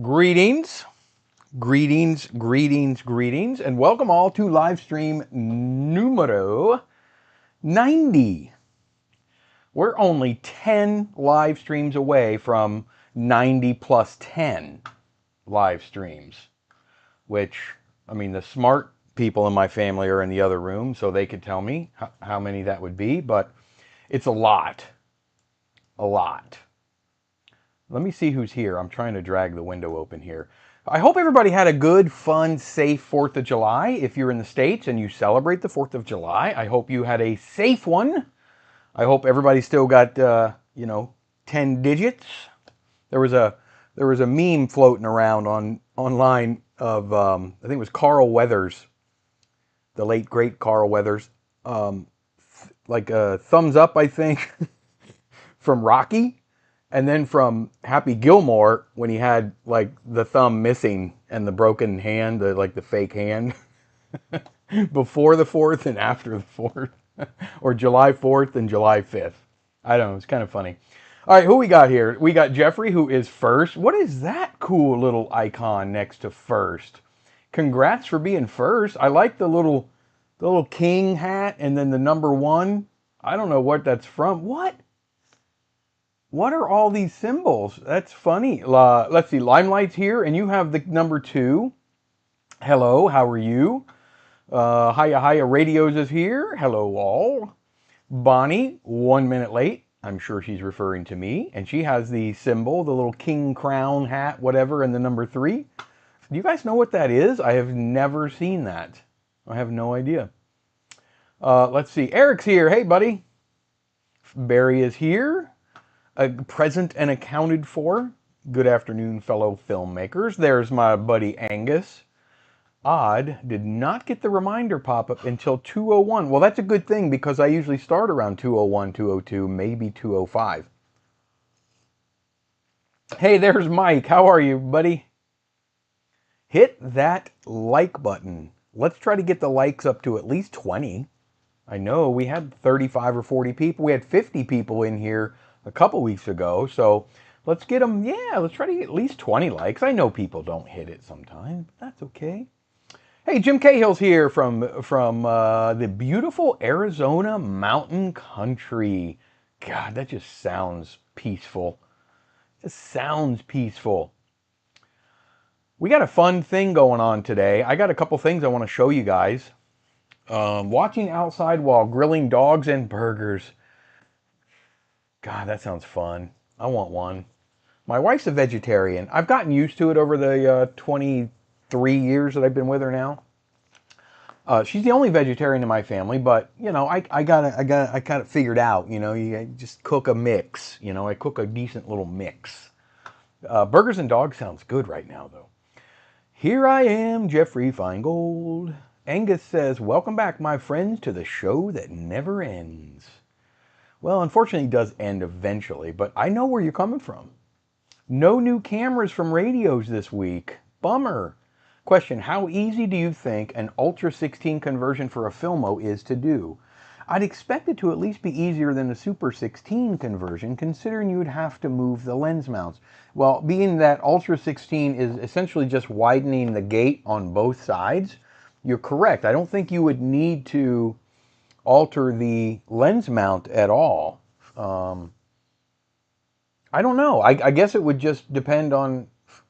Greetings, greetings, and welcome all to live stream numero 90. We're only 10 live streams away from 90 plus 10 live streams, which, I mean, the smart people in my family are in the other room, so they could tell me how many that would be, but it's a lot. A lot. Let me see who's here. I'm trying to drag the window open here. I hope everybody had a good, fun, safe 4th of July. If you're in the States and you celebrate the 4th of July, I hope you had a safe one. I hope everybody still got, 10 digits. There was a meme floating around online of, I think it was Carl Weathers, the late, great Carl Weathers, like a thumbs up, I think, from Rocky. And then from Happy Gilmore, when he had like the thumb missing and the broken hand, like the fake hand, before the 4th and after the 4th, or July 4th and July 5th. I don't know, it's kind of funny. All right, who we got here? We got Jeffrey, who is first. What is that cool little icon next to first? Congrats for being first. I like the little king hat and then the number one. I don't know what that's from. What are all these symbols? That's funny. Let's see. Limelight's here, and you have the number 2. Hello, how are you? Hiya Radios is here. Hello, all. Bonnie, 1 minute late. I'm sure she's referring to me. And she has the symbol, the little king crown hat, whatever, and the number 3. Do you guys know what that is? I have never seen that. I have no idea. Let's see. Eric's here. Hey, buddy. Barry is here. Present and accounted for. Good afternoon, fellow filmmakers. There's my buddy Angus. Odd, did not get the reminder pop-up until 2:01. Well, that's a good thing because I usually start around 2:01, 2:02, maybe 2:05. Hey, there's Mike. How are you, buddy? Hit that like button. Let's try to get the likes up to at least 20. I know we had 35 or 40 people. We had 50 people in here a couple weeks ago. So let's get them, let's try to get at least 20 likes. I know people don't hit it sometimes, but that's okay. Hey, Jim Cahill's here from the beautiful Arizona mountain country. God, that just sounds peaceful. It sounds peaceful. We got a fun thing going on today. I got a couple things I want to show you guys. Watching outside while grilling dogs and burgers. God, that sounds fun. I want one. My wife's a vegetarian. I've gotten used to it over the 23 years that I've been with her now. She's the only vegetarian in my family, but I got it figured out. You just cook a mix. I cook a decent little mix. Burgers and dogs sounds good right now, though. Here I am, Jeffrey Feingold. Angus says, welcome back, my friends, to the show that never ends. Well, unfortunately, it does end eventually, but I know where you're coming from. No new cameras from radios this week. Bummer. Question, how easy do you think an Ultra 16 conversion for a Filmo is to do? I'd expect it to at least be easier than a Super 16 conversion, considering you would have to move the lens mounts. Well, being that Ultra 16 is essentially just widening the gate on both sides, you're correct. I don't think you would need to alter the lens mount at all. I don't know. I guess it would just depend on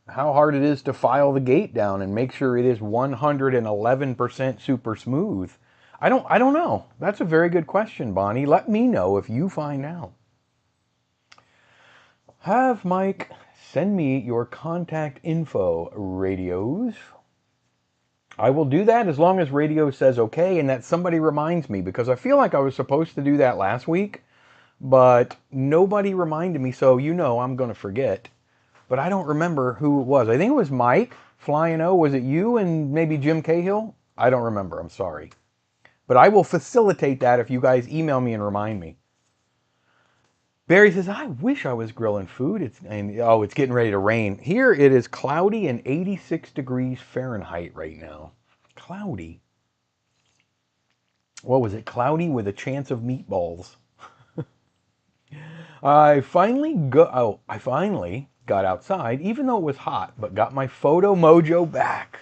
how hard it is to file the gate down and make sure it is 111% super smooth. I don't know. That's a very good question, Bonnie. Let me know if you find out. Have Mike send me your contact info, Radios. I will do that as long as Radio says okay and that somebody reminds me, because I feel like I was supposed to do that last week, but nobody reminded me, so I'm going to forget. But I don't remember who it was. I think it was Mike, Flying O. Was it you and maybe Jim Cahill? I don't remember. I'm sorry. But I will facilitate that if you guys email me and remind me. Barry says, I wish I was grilling food. It's getting ready to rain. Here it is cloudy and 86 degrees Fahrenheit right now. Cloudy. What was it? Cloudy with a chance of meatballs. I finally got outside, even though it was hot, but got my photo mojo back.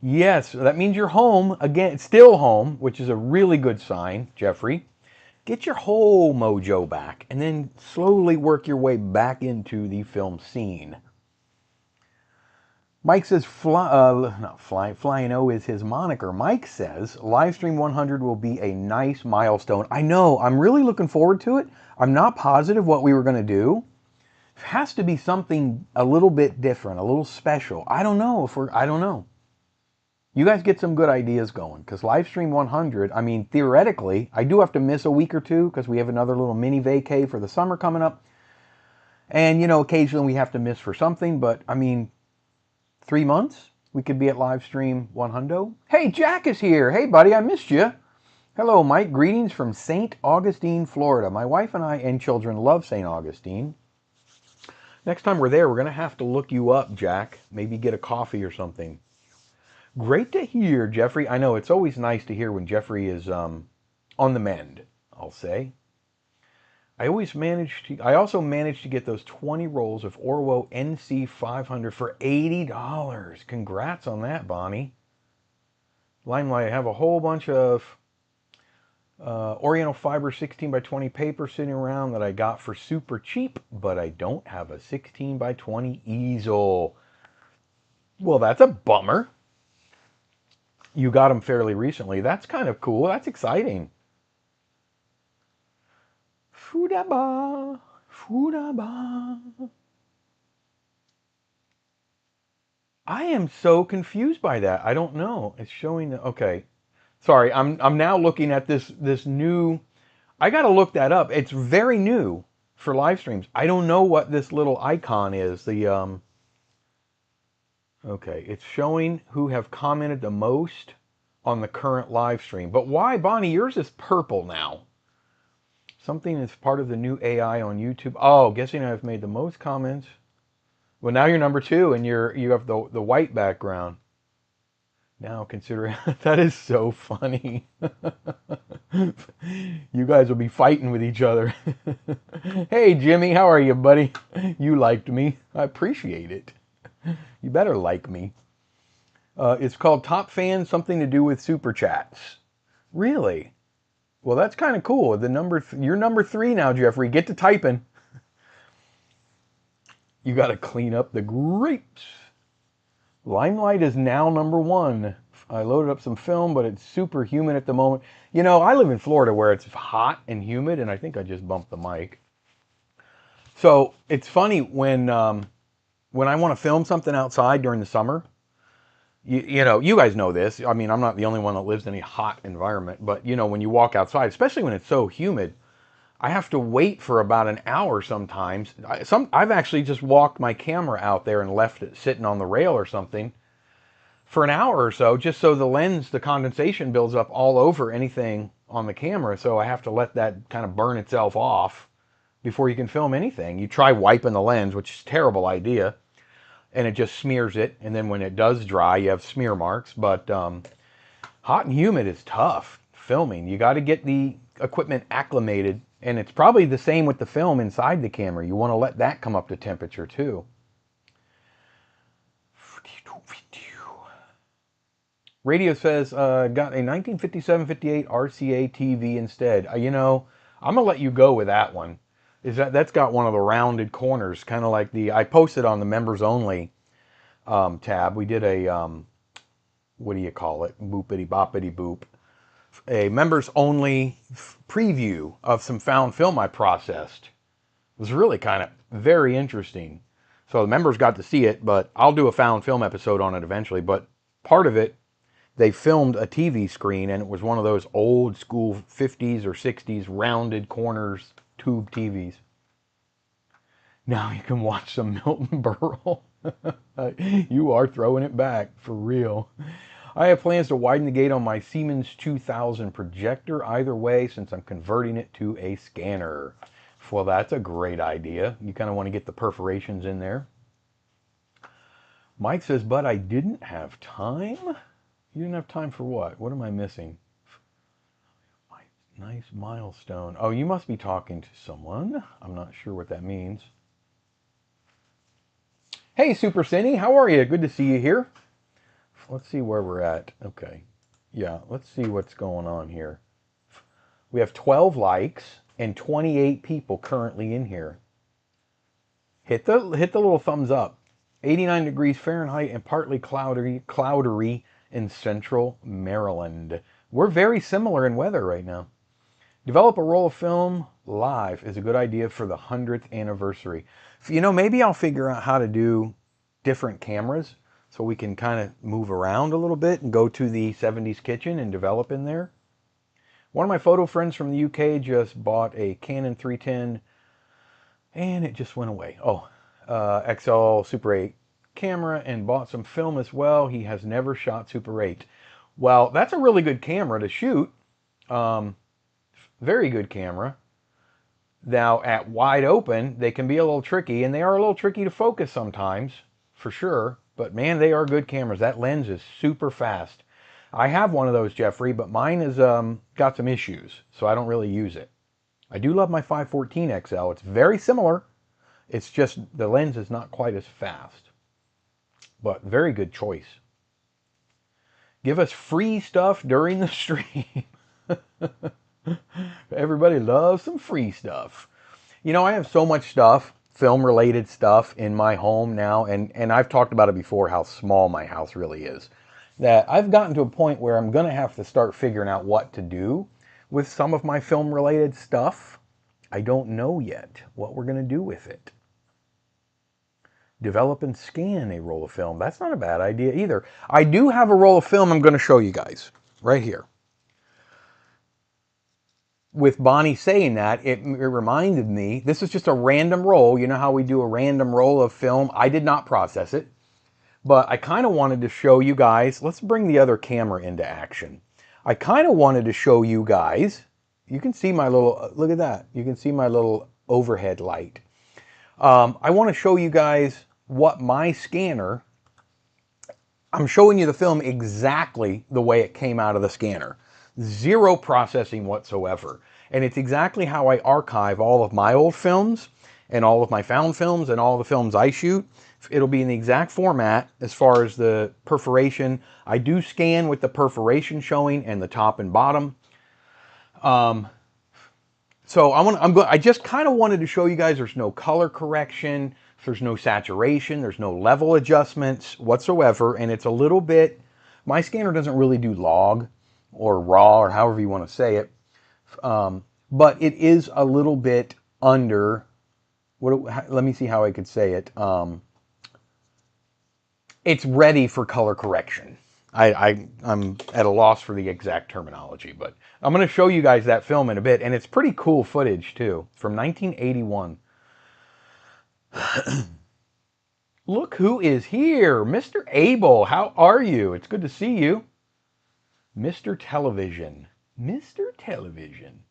Yes, that means you're home again, still home, which is a really good sign, Jeffrey. Get your whole mojo back and then slowly work your way back into the film scene. Mike says, Flying O is his moniker. Mike says, Livestream 100 will be a nice milestone. I know, I'm really looking forward to it. I'm not positive what we were going to do. It has to be something a little bit different, a little special. I don't know. You guys get some good ideas going, because Livestream 100, I mean, theoretically, I do have to miss a week or two because we have another little mini vacay for the summer coming up. And, you know, occasionally we have to miss for something, but, I mean, 3 months, we could be at Livestream 100. Hey, Jack is here. Hey, buddy, I missed you. Hello, Mike. Greetings from St. Augustine, Florida. My wife and I and children love St. Augustine. Next time we're there, we're going to have to look you up, Jack. Maybe get a coffee or something. Great to hear, Jeffrey. I know it's always nice to hear when Jeffrey is on the mend, I'll say. I also managed to get those 20 rolls of Orwo NC500 for $80. Congrats on that, Bonnie. Limelight, I have a whole bunch of Oriental fiber 16 by 20 paper sitting around that I got for super cheap, but I don't have a 16 by 20 easel. Well, that's a bummer. You got them fairly recently. That's kind of cool. That's exciting. Fudaba. I am so confused by that. I don't know. It's showing that. Okay. Sorry, I'm now looking at this new. I got to look that up. It's very new for live streams. I don't know what this little icon is. Okay, it's showing who have commented the most on the current live stream. But why, Bonnie, yours is purple now? Something is part of the new AI on YouTube. Oh, guessing I've made the most comments. Well, now you're number 2 and you have the white background. Now consider that is so funny. You guys will be fighting with each other. Hey, Jimmy, how are you, buddy? You liked me. I appreciate it. You better like me. It's called Top Fan, something to do with Super Chats. Really? Well, that's kind of cool. You're number 3 now, Jeffrey. Get to typing. You got to clean up the grapes. Limelight is now number 1. I loaded up some film, but it's super humid at the moment. You know, I live in Florida where it's hot and humid, and I think I just bumped the mic. So it's funny when I want to film something outside during the summer. You know, you guys know this. I mean, I'm not the only one that lives in a hot environment, but you know, when you walk outside, especially when it's so humid, I have to wait for about an hour sometimes. I've actually just walked my camera out there and left it sitting on the rail or something for an hour or so, just so the condensation builds up all over anything on the camera. So I have to let that kind of burn itself off before you can film anything. You try wiping the lens, which is a terrible idea, and it just smears it. And then when it does dry, you have smear marks. But hot and humid is tough filming. You got to get the equipment acclimated. And it's probably the same with the film inside the camera. You want to let that come up to temperature too. Radio says, got a 1957-58 RCA TV instead. You know, I'm going to let you go with that one. That's got one of the rounded corners, kind of like I posted on the members only tab. We did a, what do you call it? Boopity boppity boop. A members only preview of some found film I processed. It was really kind of very interesting. So the members got to see it, but I'll do a found film episode on it eventually. But part of it, they filmed a TV screen, and it was one of those old school 50s or 60s rounded corners tube TVs. Now you can watch some Milton Berle. You are throwing it back, for real. I have plans to widen the gate on my Siemens 2000 projector either way, since I'm converting it to a scanner. Well, that's a great idea. You kind of want to get the perforations in there. Mike says, but I didn't have time? You didn't have time for what? What am I missing? Nice milestone. Oh, you must be talking to someone. I'm not sure what that means. Hey, Super Cindy, how are you? Good to see you here. Let's see where we're at. Okay. Yeah, let's see what's going on here. We have 12 likes and 28 people currently in here. Hit the little thumbs up. 89 degrees Fahrenheit and partly cloudy in central Maryland. We're very similar in weather right now. Develop a roll of film live is a good idea for the 100th anniversary. You know, maybe I'll figure out how to do different cameras so we can kind of move around a little bit and go to the 70s kitchen and develop in there. One of my photo friends from the UK just bought a Canon 310 and it just went away. Oh, XL Super 8 camera and bought some film as well. He has never shot Super 8. Well, that's a really good camera to shoot. Very good camera. Now, at wide open, they can be a little tricky, and they are a little tricky to focus sometimes, for sure. But man, they are good cameras. That lens is super fast. I have one of those, Jeffrey, but mine has got some issues, so I don't really use it. I do love my 514 XL. It's very similar. It's just the lens is not quite as fast. But very good choice. Give us free stuff during the stream. Everybody loves some free stuff. You know, I have so much stuff, film-related stuff in my home now, and I've talked about it before, how small my house really is, that I've gotten to a point where I'm going to have to start figuring out what to do with some of my film-related stuff. I don't know yet what we're going to do with it. Develop and scan a roll of film. That's not a bad idea either. I do have a roll of film I'm going to show you guys right here. With Bonnie saying that, it reminded me, this is just a random roll. You know how we do a random roll of film? I did not process it, but I kind of wanted to show you guys. Let's bring the other camera into action. I kind of wanted to show you guys. You can see my little, look at that. You can see my little overhead light. I want to show you guys what my scanner, I'm showing you the film exactly the way it came out of the scanner. Zero processing whatsoever. And it's exactly how I archive all of my old films and all of my found films and all the films I shoot. It'll be in the exact format as far as the perforation. I do scan with the perforation showing and the top and bottom. So I just kind of wanted to show you guys there's no color correction, there's no saturation, there's no level adjustments whatsoever, and it's a little bit, my scanner doesn't really do log or raw or however you want to say it, but it is a little bit under, let me see how I could say it, it's ready for color correction. I'm at a loss for the exact terminology, but I'm going to show you guys that film in a bit, and it's pretty cool footage too, from 1981. Look who is here, Mr. Abel. How are you? It's good to see you. Mr. Television. Mr. Television.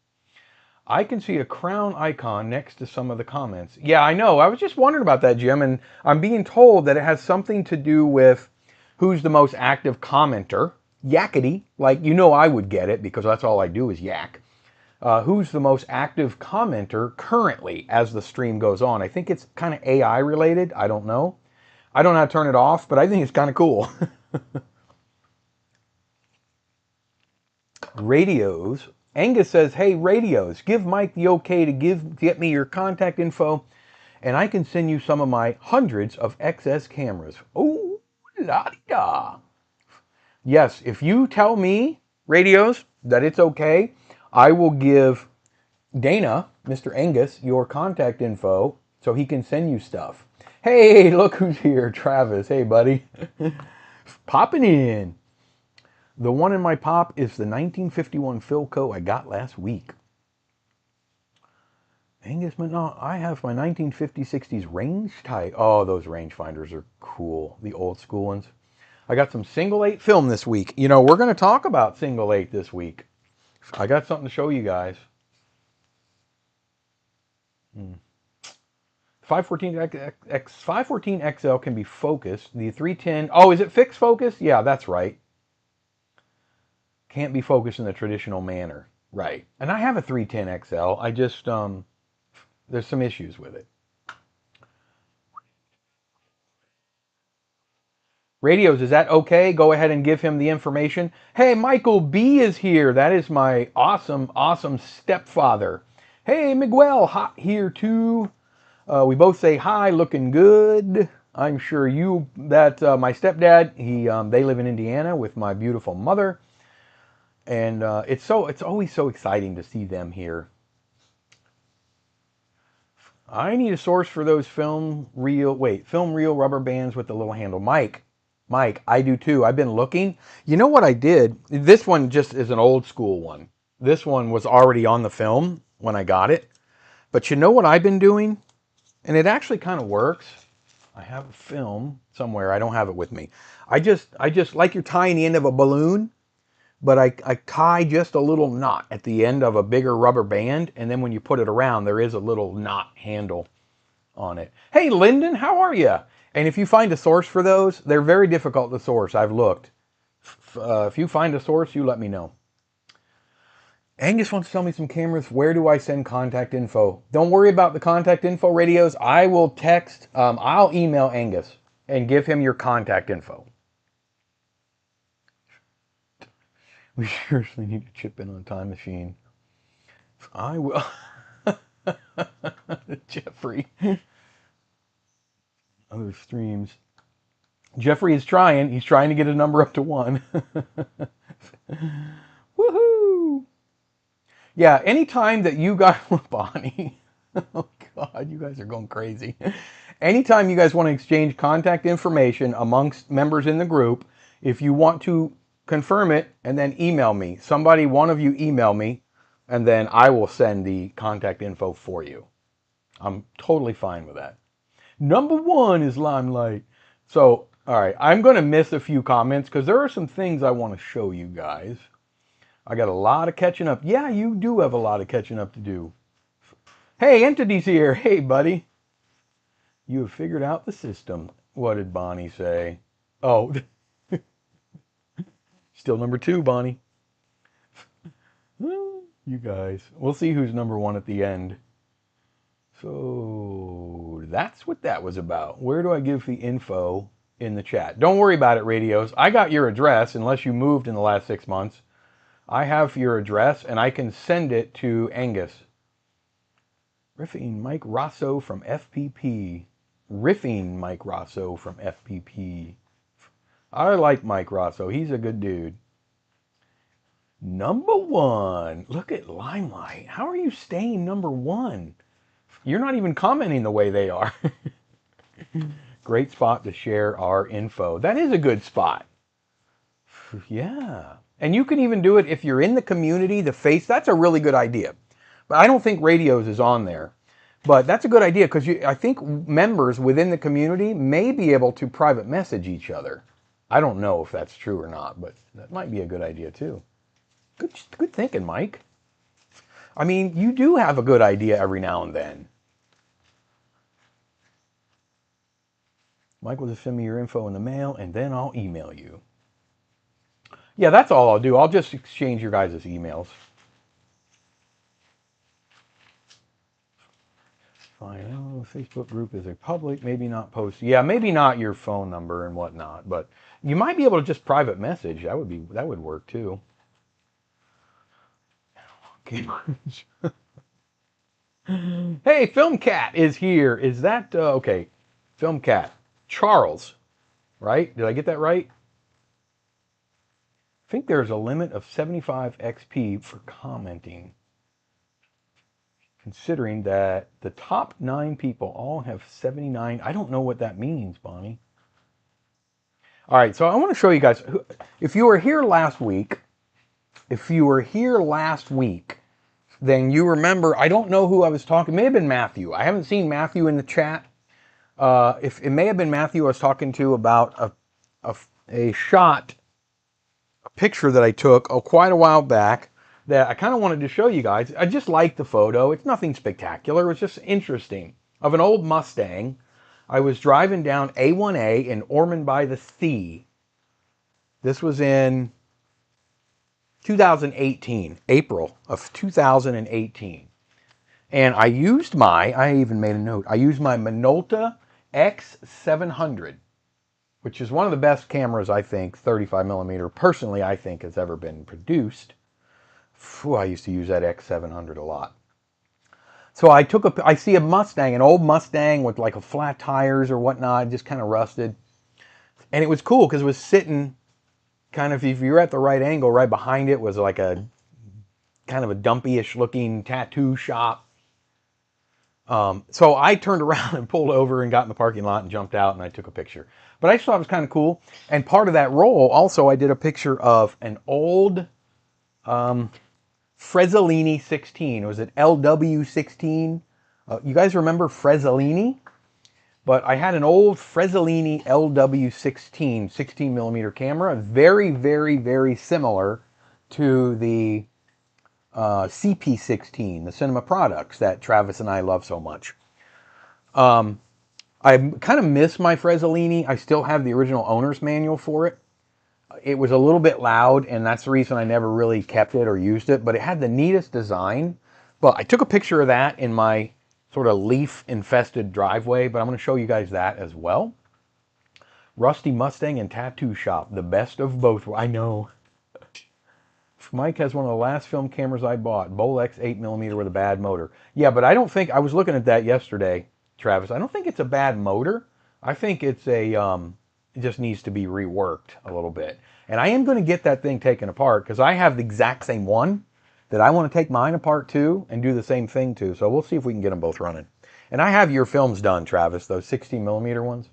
I can see a crown icon next to some of the comments. Yeah, I know. I was just wondering about that, Jim, and I'm being told that it has something to do with who's the most active commenter. Yakety, like you know I would get it because that's all I do is yak. Who's the most active commenter currently as the stream goes on? I think it's kind of AI related. I don't know. I don't know how to turn it off, but I think it's kind of cool. Radios. Angus says, hey, radios, give Mike the okay to get me your contact info, and I can send you some of my hundreds of XS cameras. Oh, la-di-da. Yes, if you tell me, radios, that it's okay, I will give Dana, Mr. Angus, your contact info so he can send you stuff. Hey, look who's here, Travis. Hey, buddy. Popping in. The one in my pop is the 1951 Philco I got last week. Angus, no, I have my 1950s-60s range type. Oh, those rangefinders are cool. The old school ones. I got some single 8 film this week. You know, we're going to talk about single 8 this week. I got something to show you guys. 514 XL can be focused. The 310, oh, is it fixed focus? Yeah, that's right. Can't be focused in the traditional manner. Right. And I have a 310 XL. I just, there's some issues with it. Radios, is that okay? Go ahead and give him the information. Hey, Michael B is here. That is my awesome, awesome stepfather. Hey, Miguel, hot here too. We both say hi, looking good. I'm sure you, that my stepdad, they live in Indiana with my beautiful mother. And it's always so exciting to see them here. I need a source for those film reel rubber bands with the little handle. Mike, I do too. I've been looking. You know what I did? This one just is an old school one. This one was already on the film when I got it. But you know what I've been doing? And it actually kind of works. I have a film somewhere. I don't have it with me. I just like you're tying the end of a balloon, but I tie just a little knot at the end of a bigger rubber band, and then when you put it around, there is a little knot handle on it. Hey, Lyndon, how are you? And if you find a source for those, they're very difficult to source. I've looked. If you find a source, you let me know. Angus wants to tell me some cameras. Where do I send contact info? Don't worry about the contact info, Radios. I will text, I'll email Angus and give him your contact info. We seriously need to chip in on Time Machine. I will. Jeffrey. Other streams. Jeffrey is trying. He's trying to get a number up to 1. Woohoo! Yeah, anytime that you guys... Bonnie. Oh, God, you guys are going crazy. Anytime you guys want to exchange contact information amongst members in the group, if you want to confirm it and then email me. One of you email me, and then I will send the contact info for you. I'm totally fine with that. Number 1 is Limelight. So, all right, I'm going to miss a few comments because there are some things I want to show you guys. I got a lot of catching up. Yeah, you do have a lot of catching up to do. Hey, Entity's here. Hey, buddy. You have figured out the system. What did Bonnie say? Oh, still number 2, Bonnie. You guys. We'll see who's number 1 at the end. So that's what that was about. Where do I give the info in the chat? Don't worry about it, Radios. I got your address, unless you moved in the last 6 months. I have your address, and I can send it to Angus. Riffing Mike Rosso from FPP. Riffing Mike Rosso from FPP. I like Mike Rosso. He's a good dude. Number 1. Look at Limelight. How are you staying number 1? You're not even commenting the way they are. Great spot to share our info. That is a good spot. Yeah. And you can even do it if you're in the community, that's a really good idea. But I don't think Radios is on there. But that's a good idea because I think members within the community may be able to private message each other. I don't know if that's true or not, but that might be a good idea too. Good thinking, Mike. I mean, you do have a good idea every now and then. Mike will just send me your info in the mail, and then I'll email you. Yeah, that's all I'll do. I'll just exchange your guys' emails. Fine. Oh, Facebook group is a public, maybe not post. Yeah, maybe not your phone number and whatnot, but you might be able to just private message. That would work too. Okay. Hey, Filmcat is here. Is that okay? Filmcat. Charles, right? Did I get that right? I think there's a limit of 75 XP for commenting. Considering that the top 9 people all have 79. I don't know what that means, Bonnie. All right, so I want to show you guys. If you were here last week, then you remember, I don't know who I was talking. It may have been Matthew. I haven't seen Matthew in the chat. If it may have been Matthew I was talking to about a picture that I took quite a while back that I kind of wanted to show you guys. I just like the photo. It's nothing spectacular. It's just interesting. Of an old Mustang. I was driving down A1A in Ormond by the Sea. This was in 2018, April of 2018. And I used I even made a note. I used my Minolta X700. which is one of the best cameras, I think, 35 millimeter, personally, I think, has ever been produced. Phew, I used to use that X700 a lot. So I see a Mustang, an old Mustang with like a flat tires or whatnot, just kind of rusted. And it was cool because it was sitting kind of, if you're at the right angle, right behind it was like a kind of a dumpy-ish looking tattoo shop. So I turned around and pulled over and got in the parking lot and jumped out and I took a picture. But I just thought it was kind of cool. And part of that roll, also, I did a picture of an old Frezzolini 16. It was an LW16. You guys remember Frezzolini? But I had an old Frezzolini LW16 16 millimeter camera, very, very, very similar to the CP16, the cinema products that Travis and I love so much. I kind of miss my Frezzolini. I still have the original owner's manual for it. It was a little bit loud, and that's the reason I never really kept it or used it, but it had the neatest design. But I took a picture of that in my sort of leaf-infested driveway, but I'm going to show you guys that as well. Rusty Mustang and Tattoo Shop, the best of both. I know. Mike has one of the last film cameras I bought, Bolex 8mm with a bad motor. Yeah, but I don't think, I was looking at that yesterday, Travis. I don't think it's a bad motor. I think it's a, it just needs to be reworked a little bit. And I am going to get that thing taken apart because I have the exact same one that I want to take mine apart too and do the same thing too. So we'll see if we can get them both running. And I have your films done, Travis, those 16mm ones.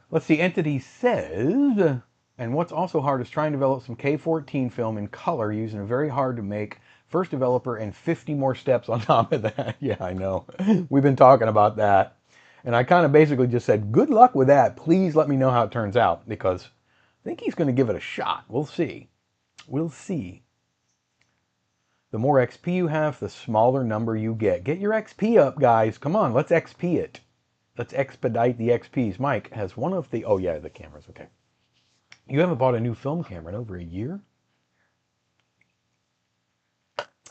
Let's see, Entity says, and what's also hard is trying to develop some K14 film in color using a very hard to make first developer and 50 more steps on top of that. Yeah, I know. We've been talking about that. And I kind of basically just said, good luck with that. Please let me know how it turns out because I think he's going to give it a shot. We'll see. We'll see. The more XP you have, the smaller number you get. Get your XP up, guys. Come on, let's XP it. Let's expedite the XPs. Mike has one of the, oh yeah, the cameras, okay. You haven't bought a new film camera in over a year?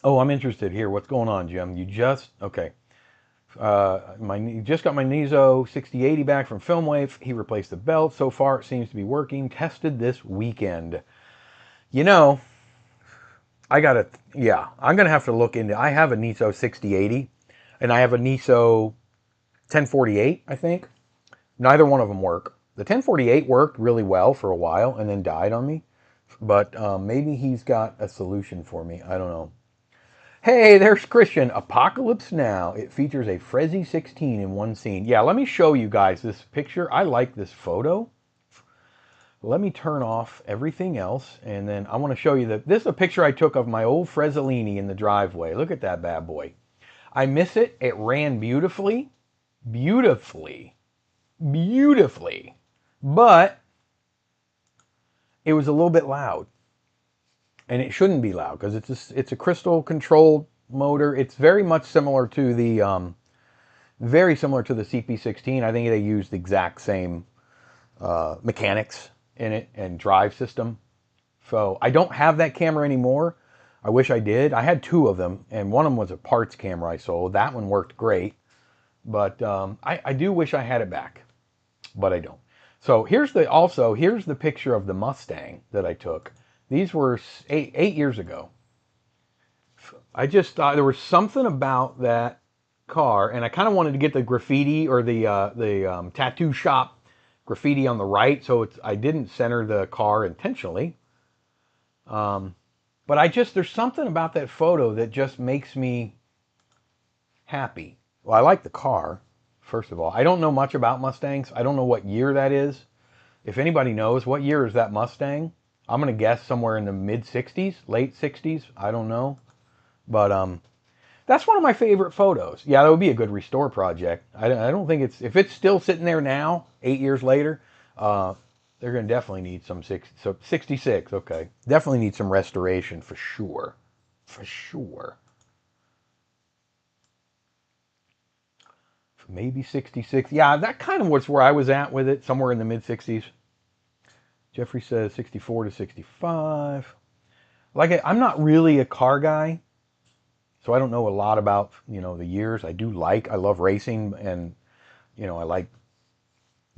Oh, I'm interested here. What's going on, Jim? You just, okay. Just got my Nizo 6080 back from Filmwave. He replaced the belt. So far, it seems to be working. Tested this weekend. You know, I'm going to have to look into, I have a Nizo 6080 and I have a Nizo 1048, I think. Neither one of them work. The 1048 worked really well for a while and then died on me. But maybe he's got a solution for me. I don't know. Hey, there's Christian. Apocalypse Now. It features a Frezzi 16 in one scene. Yeah, let me show you guys this picture. I like this photo. Let me turn off everything else. And then I want to show you that this is a picture I took of my old Frezzolini in the driveway. Look at that bad boy. I miss it. It ran beautifully. Beautifully. Beautifully. But it was a little bit loud. And it shouldn't be loud because it's a crystal controlled motor. It's very much similar to the CP16. I think they used the exact same mechanics in it and drive system. So I don't have that camera anymore. I wish I did. I had two of them, and one of them was a parts camera I sold. That one worked great, but I do wish I had it back, but I don't. So here's the picture of the Mustang that I took. These were eight years ago. I just thought there was something about that car, and I kind of wanted to get the graffiti or the tattoo shop graffiti on the right, so I didn't center the car intentionally. But there's something about that photo that just makes me happy. Well, I like the car, first of all. I don't know much about Mustangs. I don't know what year that is. If anybody knows, what year is that Mustang? I'm going to guess somewhere in the mid-60s, late 60s. I don't know. But that's one of my favorite photos. Yeah, that would be a good restore project. I don't think if it's still sitting there now, 8 years later, they're going to definitely need some 66, okay. Definitely need some restoration for sure. For sure. Maybe 66. Yeah, that kind of was where I was at with it, somewhere in the mid-60s. Jeffrey says 64 to 65. I'm not really a car guy, so I don't know a lot about, the years. I love racing, and, I like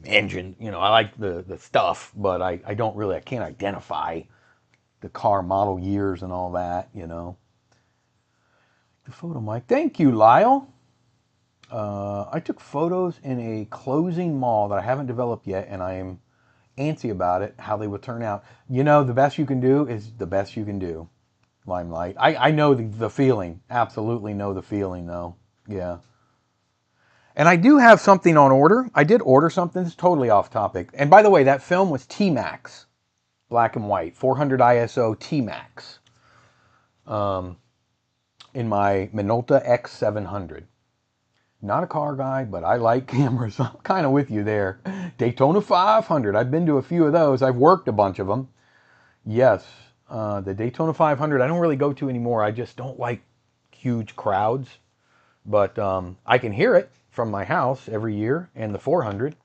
engine. You know, I like the stuff, but I don't really, I can't identify the car model years and all that, you know. The photo mic. Thank you, Lyle. I took photos in a closing mall that I haven't developed yet, and I am antsy about it, how they would turn out. You know, the best you can do is the best you can do, Limelight. I know the feeling. Absolutely know the feeling, though. Yeah. And I do have something on order. I did order something. It's totally off topic. And by the way, that film was T-Max, black and white, 400 ISO T-Max, in my Minolta X700. Not a car guy, but I like cameras. I'm kind of with you there. Daytona 500. I've been to a few of those. I've worked a bunch of them. Yes, the Daytona 500 I don't really go to anymore. I just don't like huge crowds. But I can hear it from my house every year. And the 400.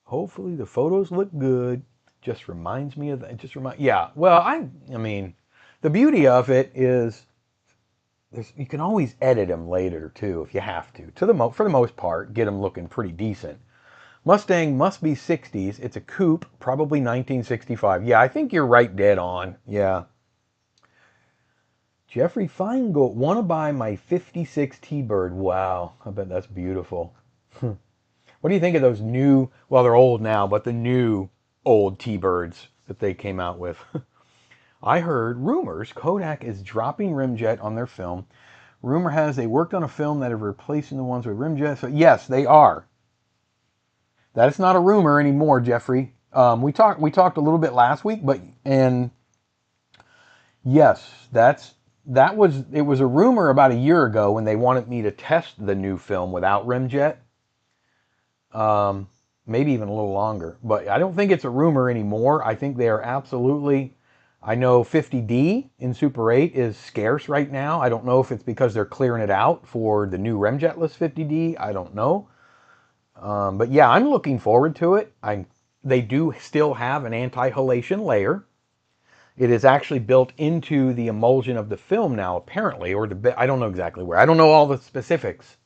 Hopefully the photos look good. Just reminds me of that. Yeah. Well, I mean, the beauty of it is you can always edit them later too if you have to. For the most part, get them looking pretty decent. Mustang must be 60s. It's a coupe, probably 1965. Yeah, I think you're right dead on. Yeah. Jeffrey Feingold, want to buy my 56 T-Bird. Wow, I bet that's beautiful. What do you think of those new, well, they're old now, but the new old T-Birds that they came out with? I heard rumors Kodak is dropping rimjet on their film. Rumor has they worked on a film that are replacing the ones with rimjet. So yes, they are. That is not a rumor anymore, Jeffrey. We talked a little bit last week, and yes, it was a rumor about a year ago when they wanted me to test the new film without rimjet. Maybe even a little longer, but I don't think it's a rumor anymore. I think they are absolutely. I know 50D in Super 8 is scarce right now. I don't know if it's because they're clearing it out for the new remjetless 50D. I don't know. But yeah, I'm looking forward to it. They do still have an anti-halation layer. It is actually built into the emulsion of the film now, apparently, I don't know exactly where. I don't know all the specifics.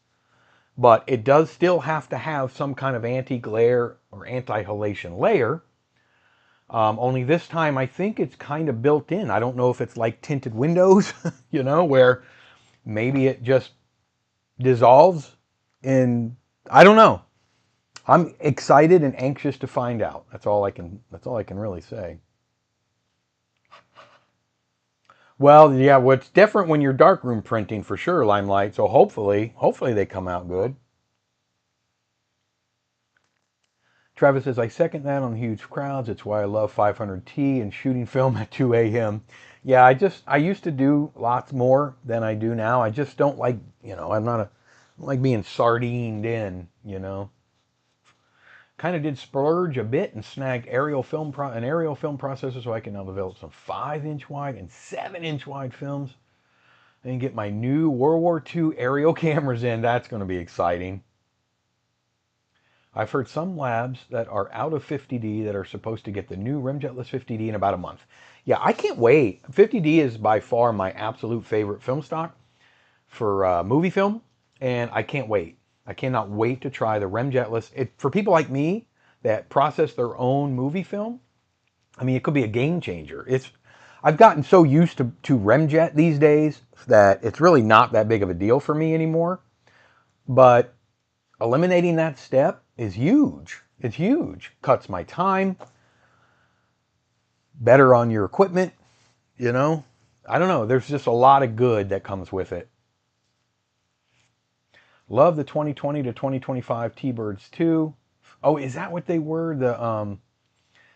But it does still have to have some kind of anti-glare or anti-halation layer. Only this time I think it's kind of built in. I don't know if it's like tinted windows, you know, where maybe it just dissolves in, I don't know. I'm excited and anxious to find out. That's all I can really say. Well, yeah, what's different when you're darkroom printing for sure, Limelight. So hopefully they come out good. Travis says, I second that on huge crowds. It's why I love 500T and shooting film at 2 a.m. Yeah, I used to do lots more than I do now. I just don't like, you know, I don't like being sardined in, you know. Kind of did splurge a bit and snagged an aerial film processor so I can now develop some 5-inch wide and 7-inch wide films and get my new World War II aerial cameras in. That's going to be exciting. I've heard some labs that are out of 50D that are supposed to get the new remjetless 50D in about a month. Yeah, I can't wait. 50D is by far my absolute favorite film stock for movie film, and I can't wait. I cannot wait to try the remjetless. For people like me that process their own movie film, I mean, it could be a game changer. I've gotten so used to remjet these days that it's really not that big of a deal for me anymore. But eliminating that step is huge. It's huge. Cuts my time. Better on your equipment, you know. I don't know. There's just a lot of good that comes with it. Love the 2020 to 2025 T-Birds too. Oh, is that what they were?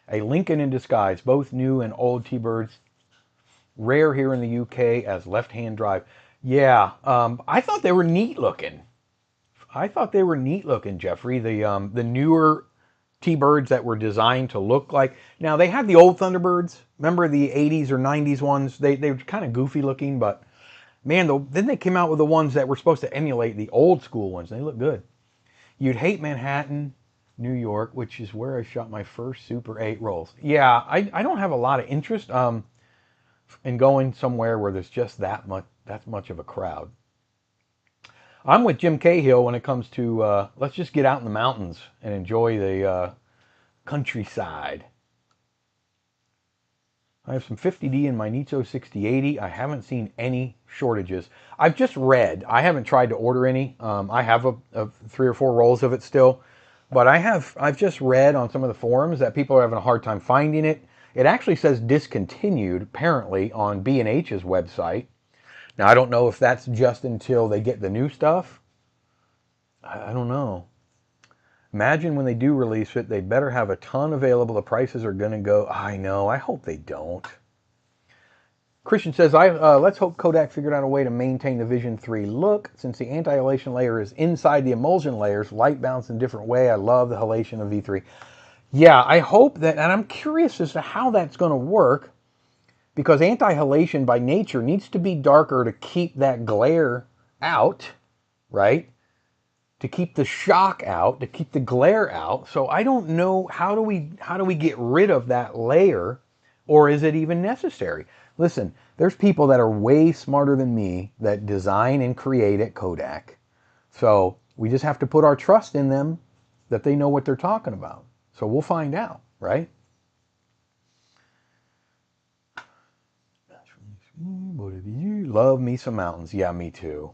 A Lincoln in disguise. Both new and old T-Birds. Rare here in the UK as left-hand drive. Yeah, I thought they were neat looking. Jeffrey. The newer T-Birds that were designed to look like. Now, they had the old Thunderbirds. Remember the 80s or 90s ones? They were kind of goofy looking, but man, then they came out with the ones that were supposed to emulate the old school ones. They look good. You'd hate Manhattan, New York, which is where I shot my first Super 8 rolls. Yeah, I don't have a lot of interest in going somewhere where there's just that much of a crowd. I'm with Jim Cahill when it comes to let's just get out in the mountains and enjoy the countryside. I have some 50D in my Nitso 6080. I haven't seen any shortages. I've just read. I haven't tried to order any. I have a 3 or 4 rolls of it still, but I've just read on some of the forums that people are having a hard time finding it. It actually says discontinued apparently on B&H's website. Now I don't know if that's just until they get the new stuff. I don't know. Imagine when they do release it, they better have a ton available. The prices are going to go. I know. I hope they don't. Christian says, let's hope Kodak figured out a way to maintain the Vision 3 look. Since the anti-halation layer is inside the emulsion layers, light bounce in a different way. I love the halation of V3. Yeah, I hope that, and I'm curious as to how that's going to work, because anti-halation by nature needs to be darker to keep that glare out, right? To keep the shock out, to keep the glare out. So I don't know, how do we get rid of that layer, or is it even necessary? Listen, there's people that are way smarter than me that design and create at Kodak. So we just have to put our trust in them that they know what they're talking about. So we'll find out, right? Love me some mountains. Yeah, me too.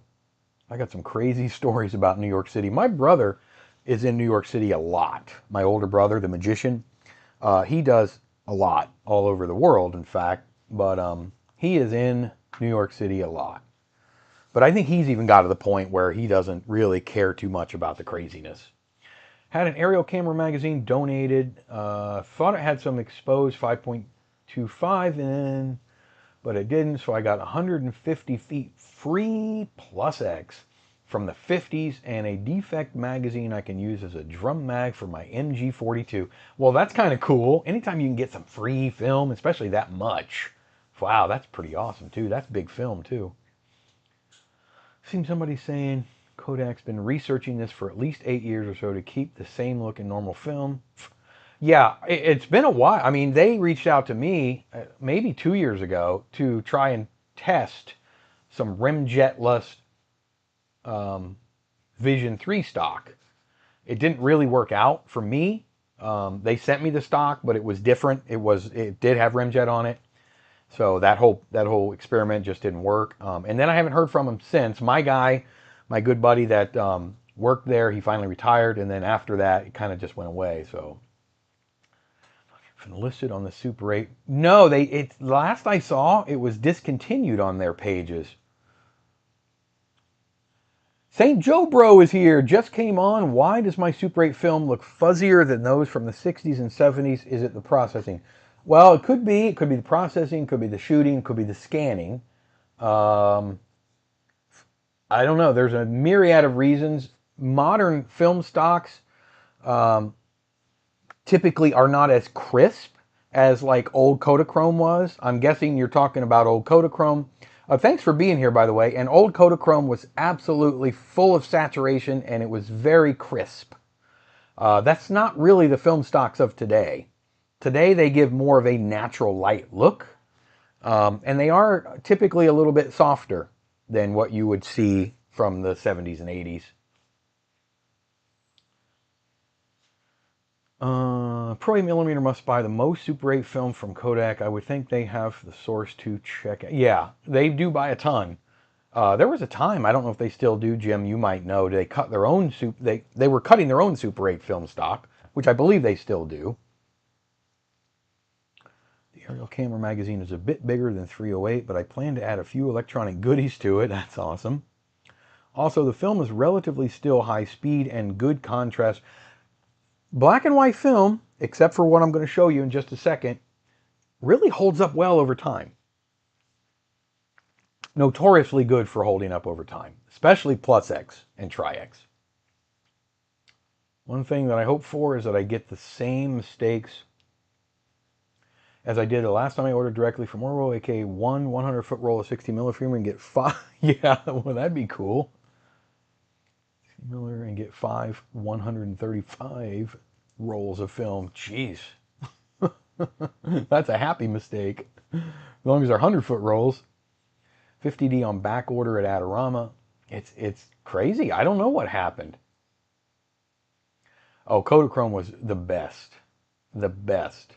I got some crazy stories about New York City. My brother is in New York City a lot. My older brother, the magician, he does a lot all over the world, in fact. But he is in New York City a lot. But I think he's even got to the point where he doesn't really care too much about the craziness. Had an aerial camera magazine donated. Thought it had some exposed 5.25 in, but it didn't, so I got 150 feet free plus X from the 50s and a defect magazine I can use as a drum mag for my MG42. Well, that's kind of cool. Anytime you can get some free film, especially that much. Wow, that's pretty awesome too. That's big film too. Seen somebody saying Kodak's been researching this for at least 8 years or so to keep the same look in normal film. Yeah, it's been a while. I mean, they reached out to me maybe 2 years ago to try and test some remjetless Vision 3 stock. It didn't really work out for me. They sent me the stock, but it was different. It did have remjet on it, so that whole experiment just didn't work. And then I haven't heard from him since. My guy, my good buddy that worked there, he finally retired, and then after that, it kind of just went away. So. Listed on the Super 8. No, last I saw, it was discontinued on their pages. St. Joe Bro is here. Just came on. Why does my Super 8 film look fuzzier than those from the 60s and 70s? Is it the processing? Well, it could be. It could be the processing, could be the shooting, could be the scanning. I don't know. There's a myriad of reasons. Modern film stocks typically are not as crisp as like old Kodachrome was. I'm guessing you're talking about old Kodachrome. Thanks for being here, by the way. And old Kodachrome was absolutely full of saturation and it was very crisp. That's not really the film stocks of today. Today they give more of a natural light look. And they are typically a little bit softer than what you would see from the 70s and 80s. Pro 8mm must buy the most Super 8 film from Kodak. I would think they have the source to check it. Yeah, they do buy a ton. There was a time, I don't know if they still do, Jim, you might know, they cut their own they were cutting their own Super 8 film stock, which I believe they still do. The aerial camera magazine is a bit bigger than 308, but I plan to add a few electronic goodies to it. That's awesome. Also, the film is relatively still high speed and good contrast. Black and white film, except for what I'm going to show you in just a second, really holds up well over time. Notoriously good for holding up over time, especially Plus X and Tri-X. One thing that I hope for is that I get the same mistakes as I did the last time I ordered directly from Orwell, aka one 100-foot roll of 60mm and get 5. Yeah, well, that'd be cool. And get 5 135 rolls of film. Jeez. That's a happy mistake. As long as they're 100-foot rolls. 50D on back order at Adorama. It's crazy. I don't know what happened. Oh, Kodachrome was the best. The best.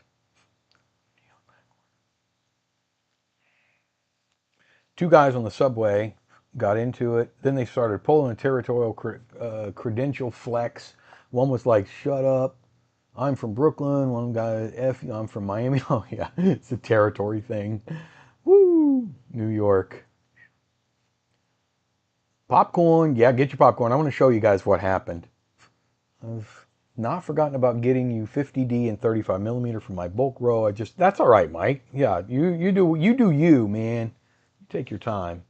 Two guys on the subway got into it. Then they started pulling a territorial credential flex. One was like, "Shut up, I'm from Brooklyn." One guy, "F you, I'm from Miami." Oh yeah, it's a territory thing. Woo! New York. Popcorn. Yeah, get your popcorn. I want to show you guys what happened. I've not forgotten about getting you 50D and 35 millimeter for my bulk row. That's all right, Mike. Yeah, you, man. You take your time.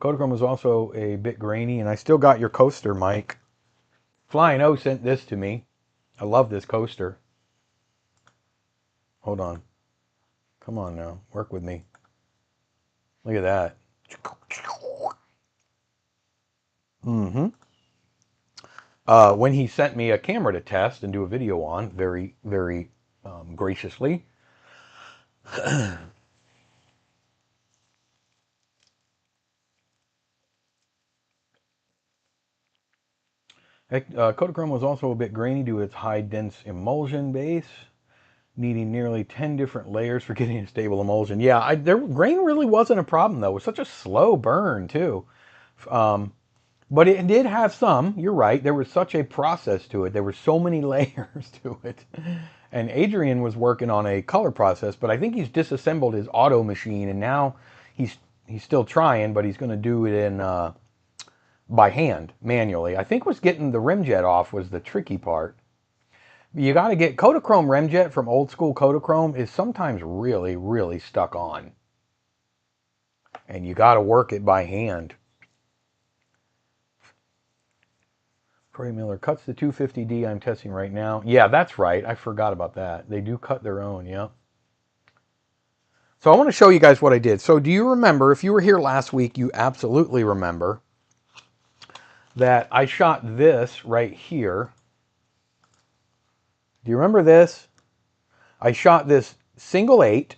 Kodachrome was also a bit grainy, and I still got your coaster, Mike. Flying O sent this to me. I love this coaster. Hold on. Come on now. Work with me. Look at that. Mm-hmm. When he sent me a camera to test and do a video on, very, very graciously. Kodachrome was also a bit grainy due to its high dense emulsion base, needing nearly 10 different layers for getting a stable emulsion. Yeah, grain really wasn't a problem though. It was such a slow burn too. But it did have some, you're right, there was such a process to it. There were so many layers to it. And Adrian was working on a color process, but I think he's disassembled his auto machine, and now he's still trying, but he's going to do it in by hand, manually. I think what's getting the remjet off was the tricky part. You got to get Kodachrome remjet from old school Kodachrome is sometimes really, really stuck on. And you got to work it by hand. Corey Miller cuts the 250D I'm testing right now. Yeah, that's right. I forgot about that. They do cut their own, yeah. So I want to show you guys what I did. So do you remember, if you were here last week, you absolutely remember that I shot this right here. Do you remember this? I shot this single 8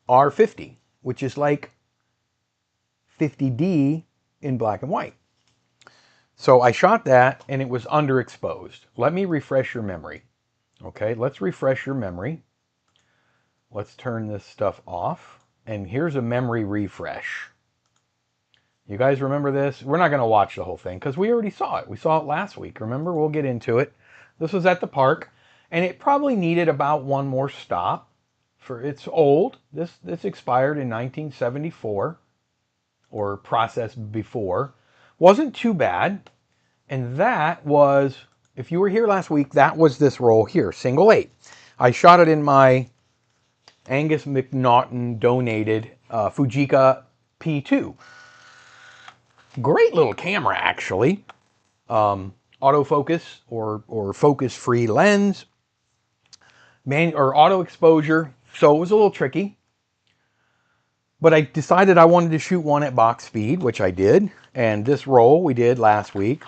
R50, which is like 50D in black and white. So I shot that and it was underexposed. Let me refresh your memory. Okay, let's refresh your memory. Let's turn this stuff off. And here's a memory refresh. You guys remember this? We're not going to watch the whole thing because we already saw it. We saw it last week. Remember? We'll get into it. This was at the park, and it probably needed about one more stop. It's old. This expired in 1974, or processed before. Wasn't too bad. And that was, if you were here last week, that was this roll here, single 8. I shot it in my Angus McNaughton donated Fujica P2. Great little camera, actually. Autofocus or focus-free lens, or auto exposure. So it was a little tricky. But I decided I wanted to shoot one at box speed, which I did. And this roll we did last week,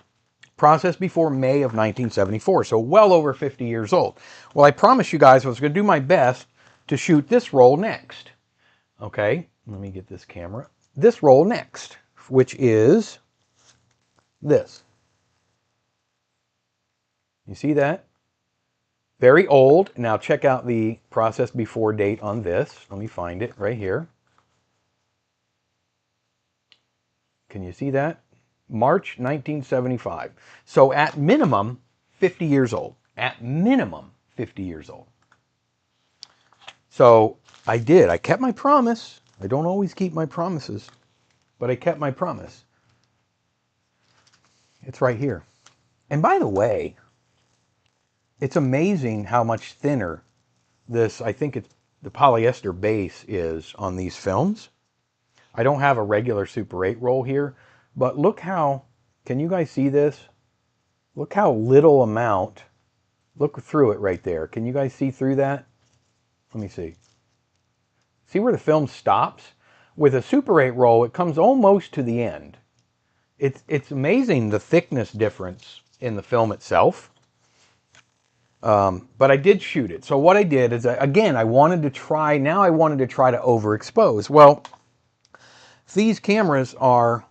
processed before May of 1974. So well over 50 years old. Well, I promised you guys I was going to do my best to shoot this roll next. Okay, let me get this camera. This roll next, which is this. You see that? Very old. Now check out the process before date on this. Let me find it right here. Can you see that? March 1975. So at minimum, 50 years old. At minimum, 50 years old. So I did. I kept my promise. I don't always keep my promises, but I kept my promise. It's right here. And by the way, it's amazing how much thinner this, I think it's the polyester base is on these films. I don't have a regular Super 8 roll here, but look how, can you guys see this? Look how little amount, look through it right there. Can you guys see through that? Let me see. See where the film stops? With a Super 8 roll, it comes almost to the end. It's amazing the thickness difference in the film itself. But I did shoot it. So what I did is, again, I wanted to try to overexpose. Well, these cameras are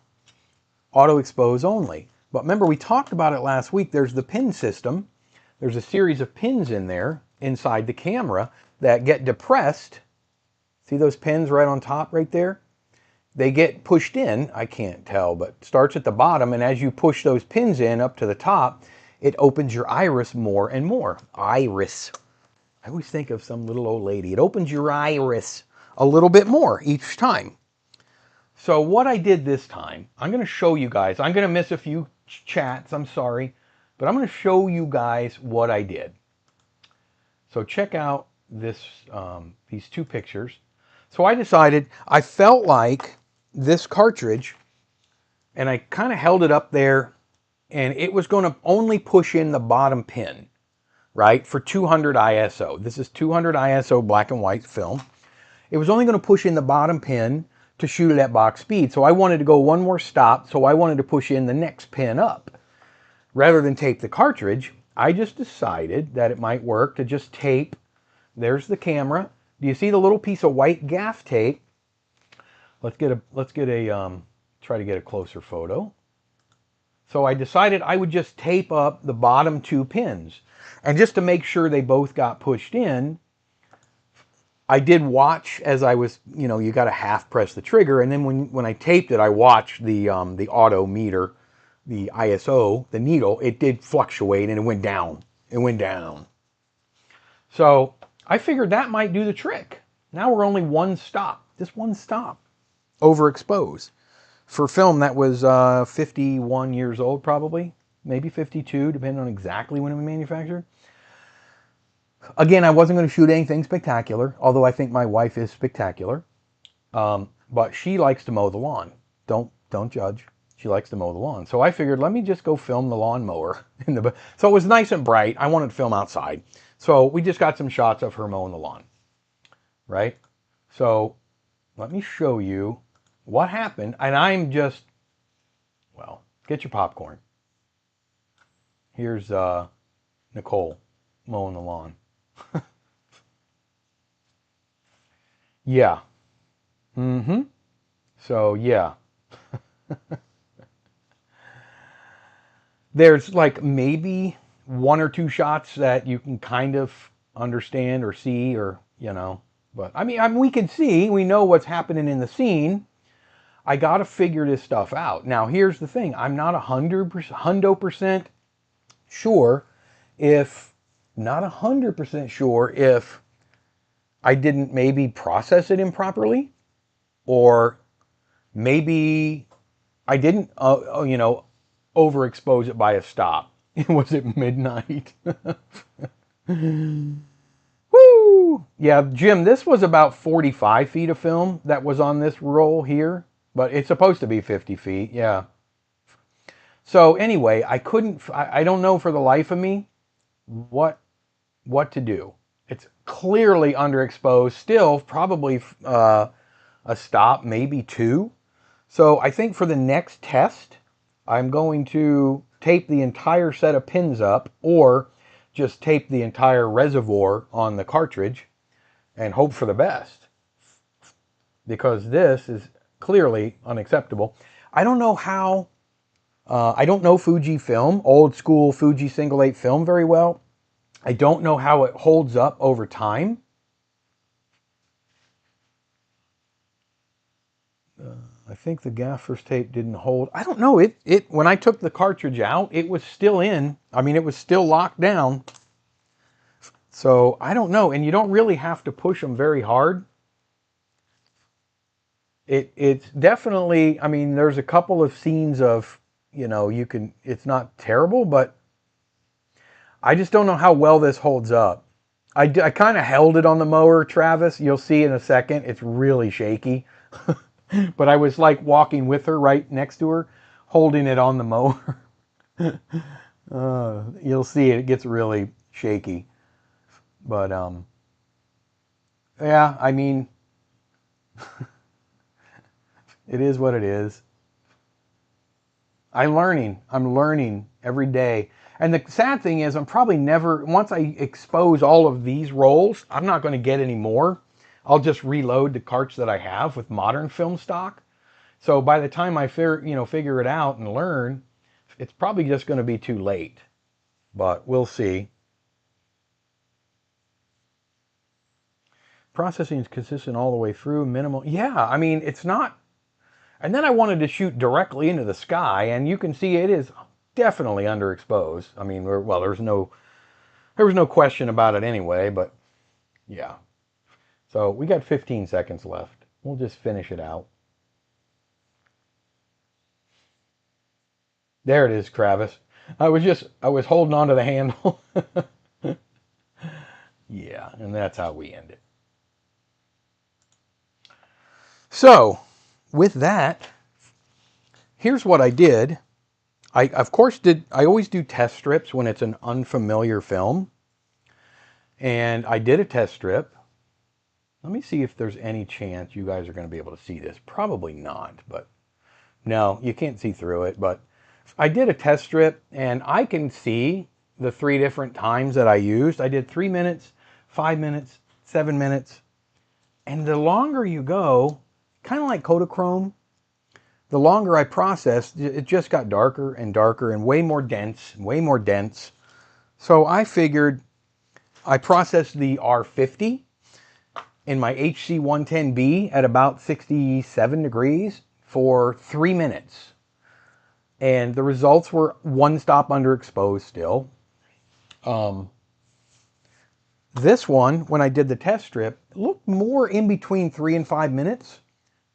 auto expose only. But remember, we talked about it last week. There's the pin system. There's a series of pins in there inside the camera that get depressed. See those pins right on top right there? They get pushed in, I can't tell, but starts at the bottom, and as you push those pins in up to the top, it opens your iris more and more. Iris. I always think of some little old lady. It opens your iris a little bit more each time. So what I did this time, I'm going to show you guys. I'm going to miss a few chats, I'm sorry, but I'm going to show you guys what I did. So check out this, these two pictures. So I decided, I felt like this cartridge, and I kind of held it up there, and it was going to only push in the bottom pin, right, for 200 ISO. This is 200 ISO black and white film. It was only going to push in the bottom pin to shoot it at box speed. So I wanted to go one more stop, so I wanted to push in the next pin up. Rather than tape the cartridge, I just decided that it might work to just tape. There's the camera. Do you see the little piece of white gaff tape? Let's try to get a closer photo. So I decided I would just tape up the bottom two pins. And just to make sure they both got pushed in, I did watch as I was, you know, you got to half press the trigger, and then when I taped it, I watched the auto meter, the ISO, the needle. It did fluctuate and it went down. It went down. So I figured that might do the trick. Now we're only one stop, just one stop, overexpose for film that was 51 years old, probably, maybe 52, depending on exactly when it was manufactured. Again, I wasn't going to shoot anything spectacular, although I think my wife is spectacular. But she likes to mow the lawn. Don't judge. She likes to mow the lawn. So I figured, let me just go film the lawnmower. So it was nice and bright. I wanted to film outside. So we just got some shots of her mowing the lawn. Right? So let me show you what happened. And I'm just, well, get your popcorn. Here's Nicole mowing the lawn. Yeah. So, yeah. There's like maybe one or two shots that you can kind of understand or see, or, you know. But, I mean we can see. We know what's happening in the scene. I got to figure this stuff out. Now, here's the thing. I'm not 100% sure if... Not 100% sure if I didn't maybe process it improperly, or maybe I didn't, you know, overexpose it by a stop. Was it midnight? Woo! Yeah, Jim, this was about 45 feet of film that was on this roll here, but it's supposed to be 50 feet, yeah. So anyway, I don't know for the life of me what to do. It's clearly underexposed, still probably a stop, maybe two. So I think for the next test, I'm going to tape the entire set of pins up, or just tape the entire reservoir on the cartridge and hope for the best, because this is clearly unacceptable. I don't know how, I don't know Fuji film, old school Fuji single 8 film very well. I don't know how it holds up over time. I think the gaffer's tape didn't hold. I don't know. When I took the cartridge out, it was still in. I mean, it was still locked down. So I don't know. And you don't really have to push them very hard. It's definitely, I mean, there's a couple of scenes of, you know, it's not terrible, but I just don't know how well this holds up. I kind of held it on the mower, Travis. You'll see in a second. It's really shaky. But I was like walking with her right next to her, holding it on the mower. You'll see it gets really shaky. But, yeah, I mean, it is what it is. I'm learning every day. And the sad thing is, I'm probably never, once I expose all of these rolls, I'm not going to get any more. I'll just reload the carts that I have with modern film stock. So by the time I figure it out and learn, it's probably just going to be too late. But we'll see. Processing is consistent all the way through, minimal. Yeah, I mean, it's not. And then I wanted to shoot directly into the sky, and you can see it is definitely underexposed. I mean, well, there was no question about it anyway, but yeah. So we got 15 seconds left. We'll just finish it out. There it is, Travis. I was holding on to the handle. Yeah, and that's how we end it. So, with that, here's what I did. I always do test strips when it's an unfamiliar film. And I did a test strip. Let me see if there's any chance you guys are going to be able to see this. Probably not, but no, you can't see through it. But I did a test strip, and I can see the 3 different times that I used. I did 3 minutes, 5 minutes, 7 minutes. And the longer you go, kind of like Kodachrome, the longer I processed, it just got darker and darker and way more dense, way more dense. So I figured I processed the R50 in my HC110B at about 67 degrees for 3 minutes. And the results were 1 stop underexposed still. This one, when I did the test strip, looked more in between 3 and 5 minutes,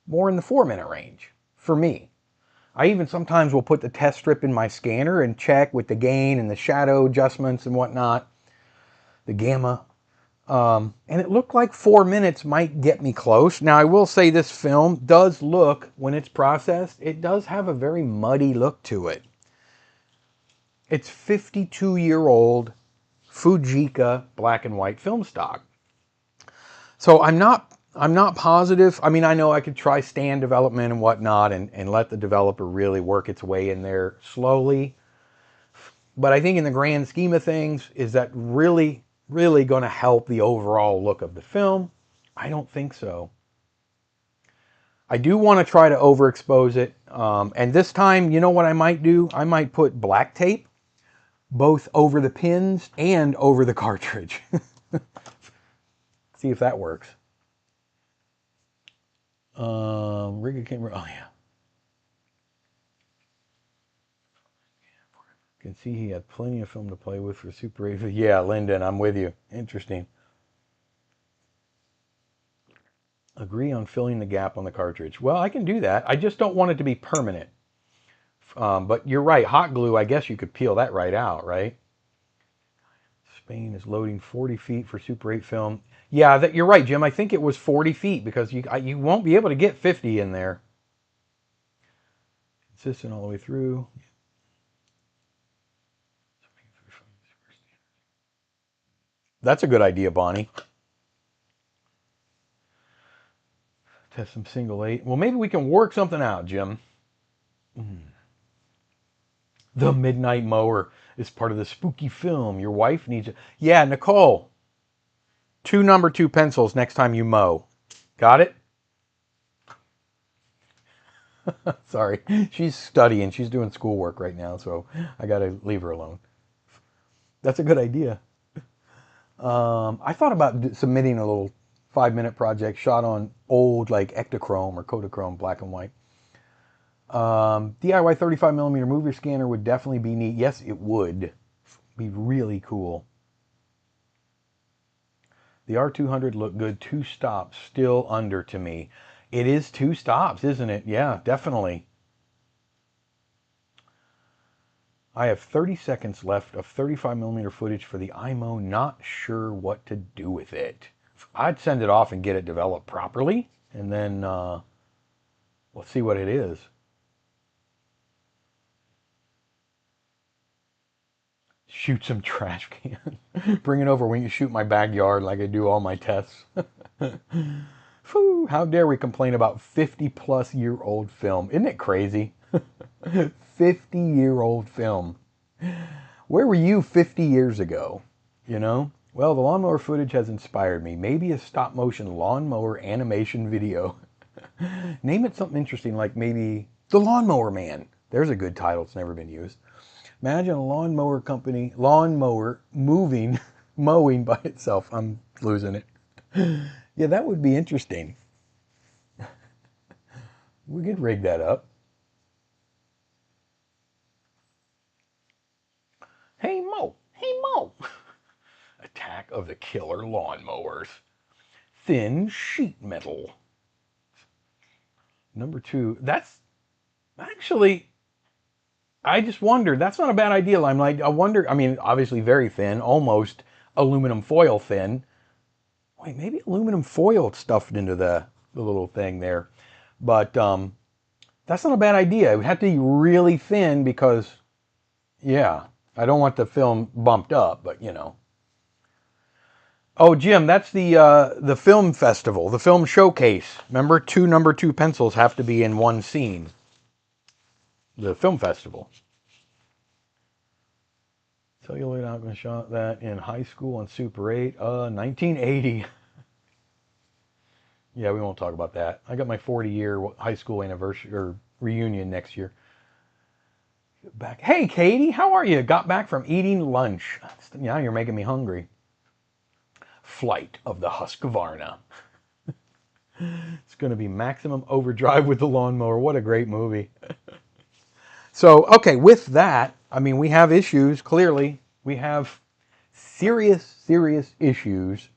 more in the 4-minute range for me. I even sometimes will put the test strip in my scanner and check with the gain and the shadow adjustments and whatnot, the gamma. And it looked like 4 minutes might get me close. Now, I will say this film does look, when it's processed, it does have a very muddy look to it. It's 52-year-old Fujica black and white film stock. So I'm not positive. I mean, I know I could try stand development and whatnot and let the developer really work its way in there slowly. But I think in the grand scheme of things, is that really going to help the overall look of the film? I don't think so. I do want to try to overexpose it. And this time, you know what I might do? I might put black tape both over the pins and over the cartridge. See if that works. Rigger camera. Oh, yeah. You can see he had plenty of film to play with for Super 8. Yeah, Lyndon, I'm with you. Interesting. Agree on filling the gap on the cartridge. Well, I can do that. I just don't want it to be permanent. But you're right. Hot glue, I guess you could peel that right out, right? Spain is loading 40 feet for Super 8 film. Yeah, you're right, Jim. I think it was 40 feet because you won't be able to get 50 in there. Consistent all the way through. That's a good idea, Bonnie. Test some single 8. Well, maybe we can work something out, Jim. The Midnight Mower is part of the spooky film. Your wife needs it. Yeah, Nicole. 2 number 2 pencils next time you mow. Got it? Sorry. She's studying. She's doing schoolwork right now, so I got to leave her alone. That's a good idea. I thought about submitting a little 5-minute project shot on old, like, Ektachrome or Kodachrome black and white. DIY 35mm movie scanner would definitely be neat. Yes, it would be really cool. The R200 looked good. 2 stops, still under to me. It is 2 stops, isn't it? Yeah, definitely. I have 30 seconds left of 35mm footage for the IMO. Not sure what to do with it. I'd send it off and get it developed properly, and then we'll see what it is. Shoot some trash can. Bring it over when you shoot my backyard like I do all my tests. Whew, how dare we complain about 50-plus-year-old film. Isn't it crazy? 50-year-old film. Where were you 50 years ago? You know? Well, the lawnmower footage has inspired me. Maybe a stop-motion lawnmower animation video. Name it something interesting, like maybe The Lawnmower Man. There's a good title. It's never been used. Imagine a lawnmower company, lawnmower moving, mowing by itself. I'm losing it. Yeah, that would be interesting. We could rig that up. Hey Mo, hey Mo. Attack of the Killer Lawnmowers. Thin sheet metal. Number 2. That's actually, I just wondered. That's not a bad idea. I'm like, I wonder. I mean, obviously very thin, almost aluminum foil thin. Wait, maybe aluminum foil stuffed into the little thing there. But that's not a bad idea. It would have to be really thin because, yeah, I don't want the film bumped up, but you know. Oh, Jim, that's the film festival, the film showcase. Remember, 2 number 2 pencils have to be in one scene. The film festival. Celluloid Alchemist shot that in high school on Super 8, 1980. Yeah, we won't talk about that. I got my 40-year high school anniversary or reunion next year. Back. Hey, Katie, how are you? Got back from eating lunch. Now you're making me hungry. Flight of the Husqvarna. It's going to be maximum overdrive with the lawnmower. What a great movie. So, okay, with that, I mean, we have issues, clearly. We have serious, serious issues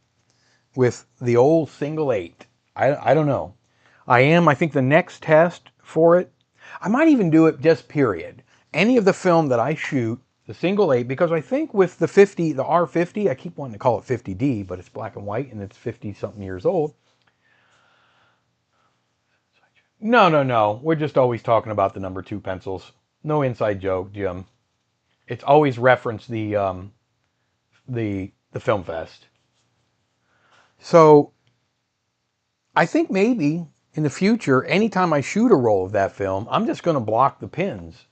with the old single 8. I don't know. I think the next test for it, I might even do it just period. Any of the film that I shoot, the single 8, because I think with the 50, the R50, I keep wanting to call it 50D, but it's black and white and it's 50-something years old. No, no, no. We're just always talking about the number 2 pencils. No inside joke, Jim. It's always reference the film fest. So I think maybe in the future, anytime I shoot a roll of that film, I'm just going to block the pins.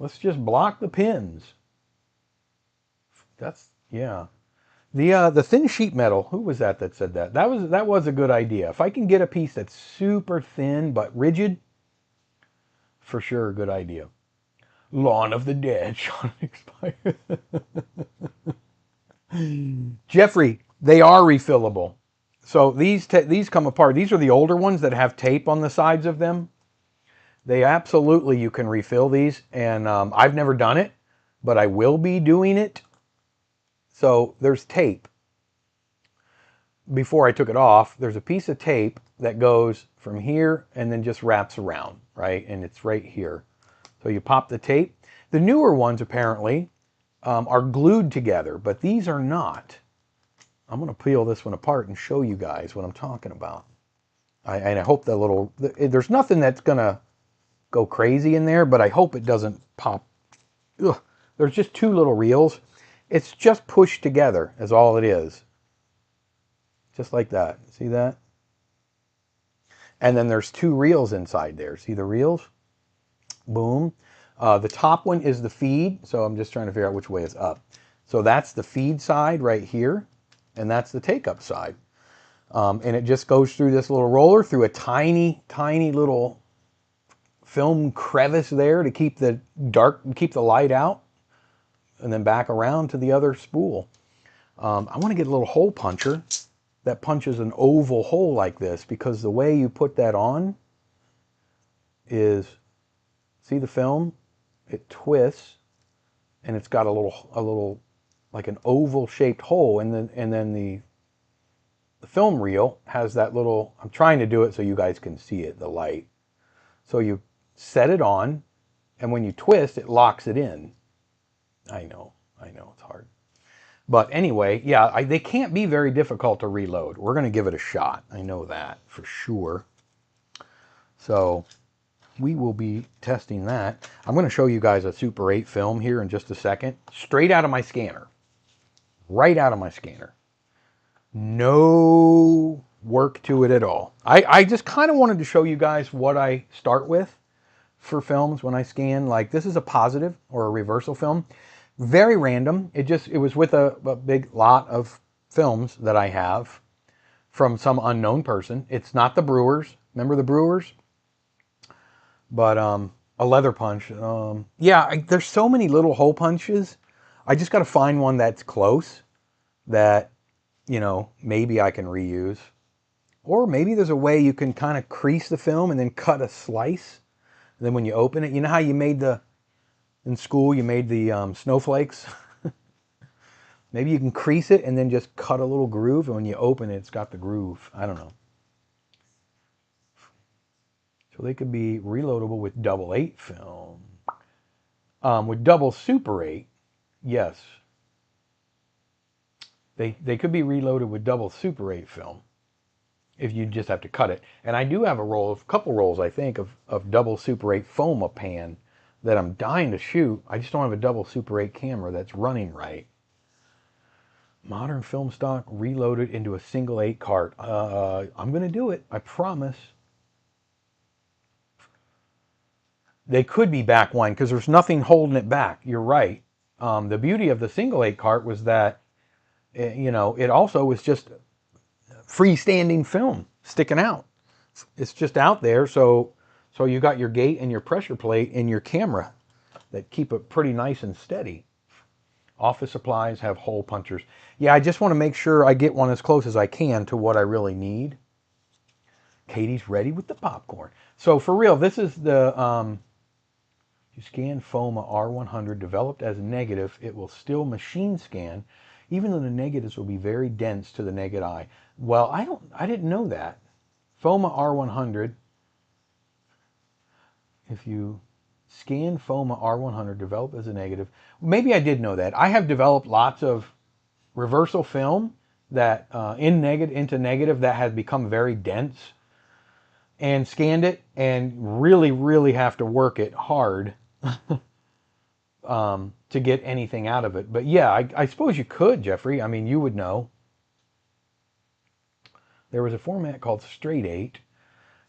Let's just block the pins. That's, yeah. The thin sheet metal. Who was that said that? That was a good idea. If I can get a piece that's super thin but rigid, for sure, a good idea. Lawn of the Dead. Jeffrey, they are refillable. So these come apart. These are the older ones that have tape on the sides of them. They absolutely, you can refill these. And I've never done it, but I will be doing it. So there's tape. Before I took it off, there's a piece of tape that goes from here and then just wraps around, right? And it's right here. So you pop the tape. The newer ones apparently are glued together, but these are not. I'm going to peel this one apart and show you guys what I'm talking about. And I hope there's nothing that's going to go crazy in there, but I hope it doesn't pop. Ugh. There's just 2 little reels. It's just pushed together is all it is. Just like that. See that? And then there's 2 reels inside there. See the reels? Boom. The top one is the feed, so I'm just trying to figure out which way it's up. So that's the feed side right here, and that's the take-up side. And it just goes through this little roller, through a tiny, tiny little film crevice there to keep the light out, and then back around to the other spool. I want to get a little hole puncher that punches an oval hole like this, because the way you put that on is, see the film? It twists, and it's got a little like an oval shaped hole, and then the film reel has that little, I'm trying to do it so you guys can see it, the light. So you set it on, and when you twist, it locks it in. I know, it's hard. But anyway, yeah, they can't be very difficult to reload. We're going to give it a shot. I know that for sure. So we will be testing that. I'm going to show you guys a Super 8 film here in just a second. Straight out of my scanner. Right out of my scanner. No work to it at all. I just kind of wanted to show you guys what I start with for films when I scan. Like, this is a positive or a reversal film. Very random. It was with a big lot of films that I have from some unknown person. It's not the Brewers. Remember the Brewers? But a leather punch. Yeah, there's so many little hole punches. I just got to find one that's close that, you know, maybe I can reuse. Or maybe there's a way you can kind of crease the film and then cut a slice. And then when you open it, you know how you made in school, you made the snowflakes? Maybe you can crease it and then just cut a little groove. And when you open it, it's got the groove. I don't know. So they could be reloadable with double 8 film. With double Super 8, yes. They could be reloaded with double Super 8 film if you just have to cut it. And I do have a couple rolls, I think, of double Super 8 Foma pan that I'm dying to shoot. I just don't have a double Super 8 camera that's running right. Modern film stock reloaded into a single 8 cart. I'm going to do it. I promise. They could be back wind because there's nothing holding it back. You're right. The beauty of the single 8 cart was that, you know, it also was just freestanding film sticking out. It's just out there, so you got your gate and your pressure plate in your camera that keep it pretty nice and steady. Office supplies have hole punchers. Yeah, I just want to make sure I get one as close as I can to what I really need. Katie's ready with the popcorn. So for real, this is the you scan Foma R100 developed as negative. It will still machine scan, even though the negatives will be very dense to the naked eye. Well, I didn't know that. Foma R100, if you scan Foma R100 developed as a negative, maybe I did know that. I have developed lots of reversal film that into negative that has become very dense and scanned it and really, really have to work it hard to get anything out of it. But yeah, I suppose you could, Jeffrey. I mean, you would know. There was a format called straight 8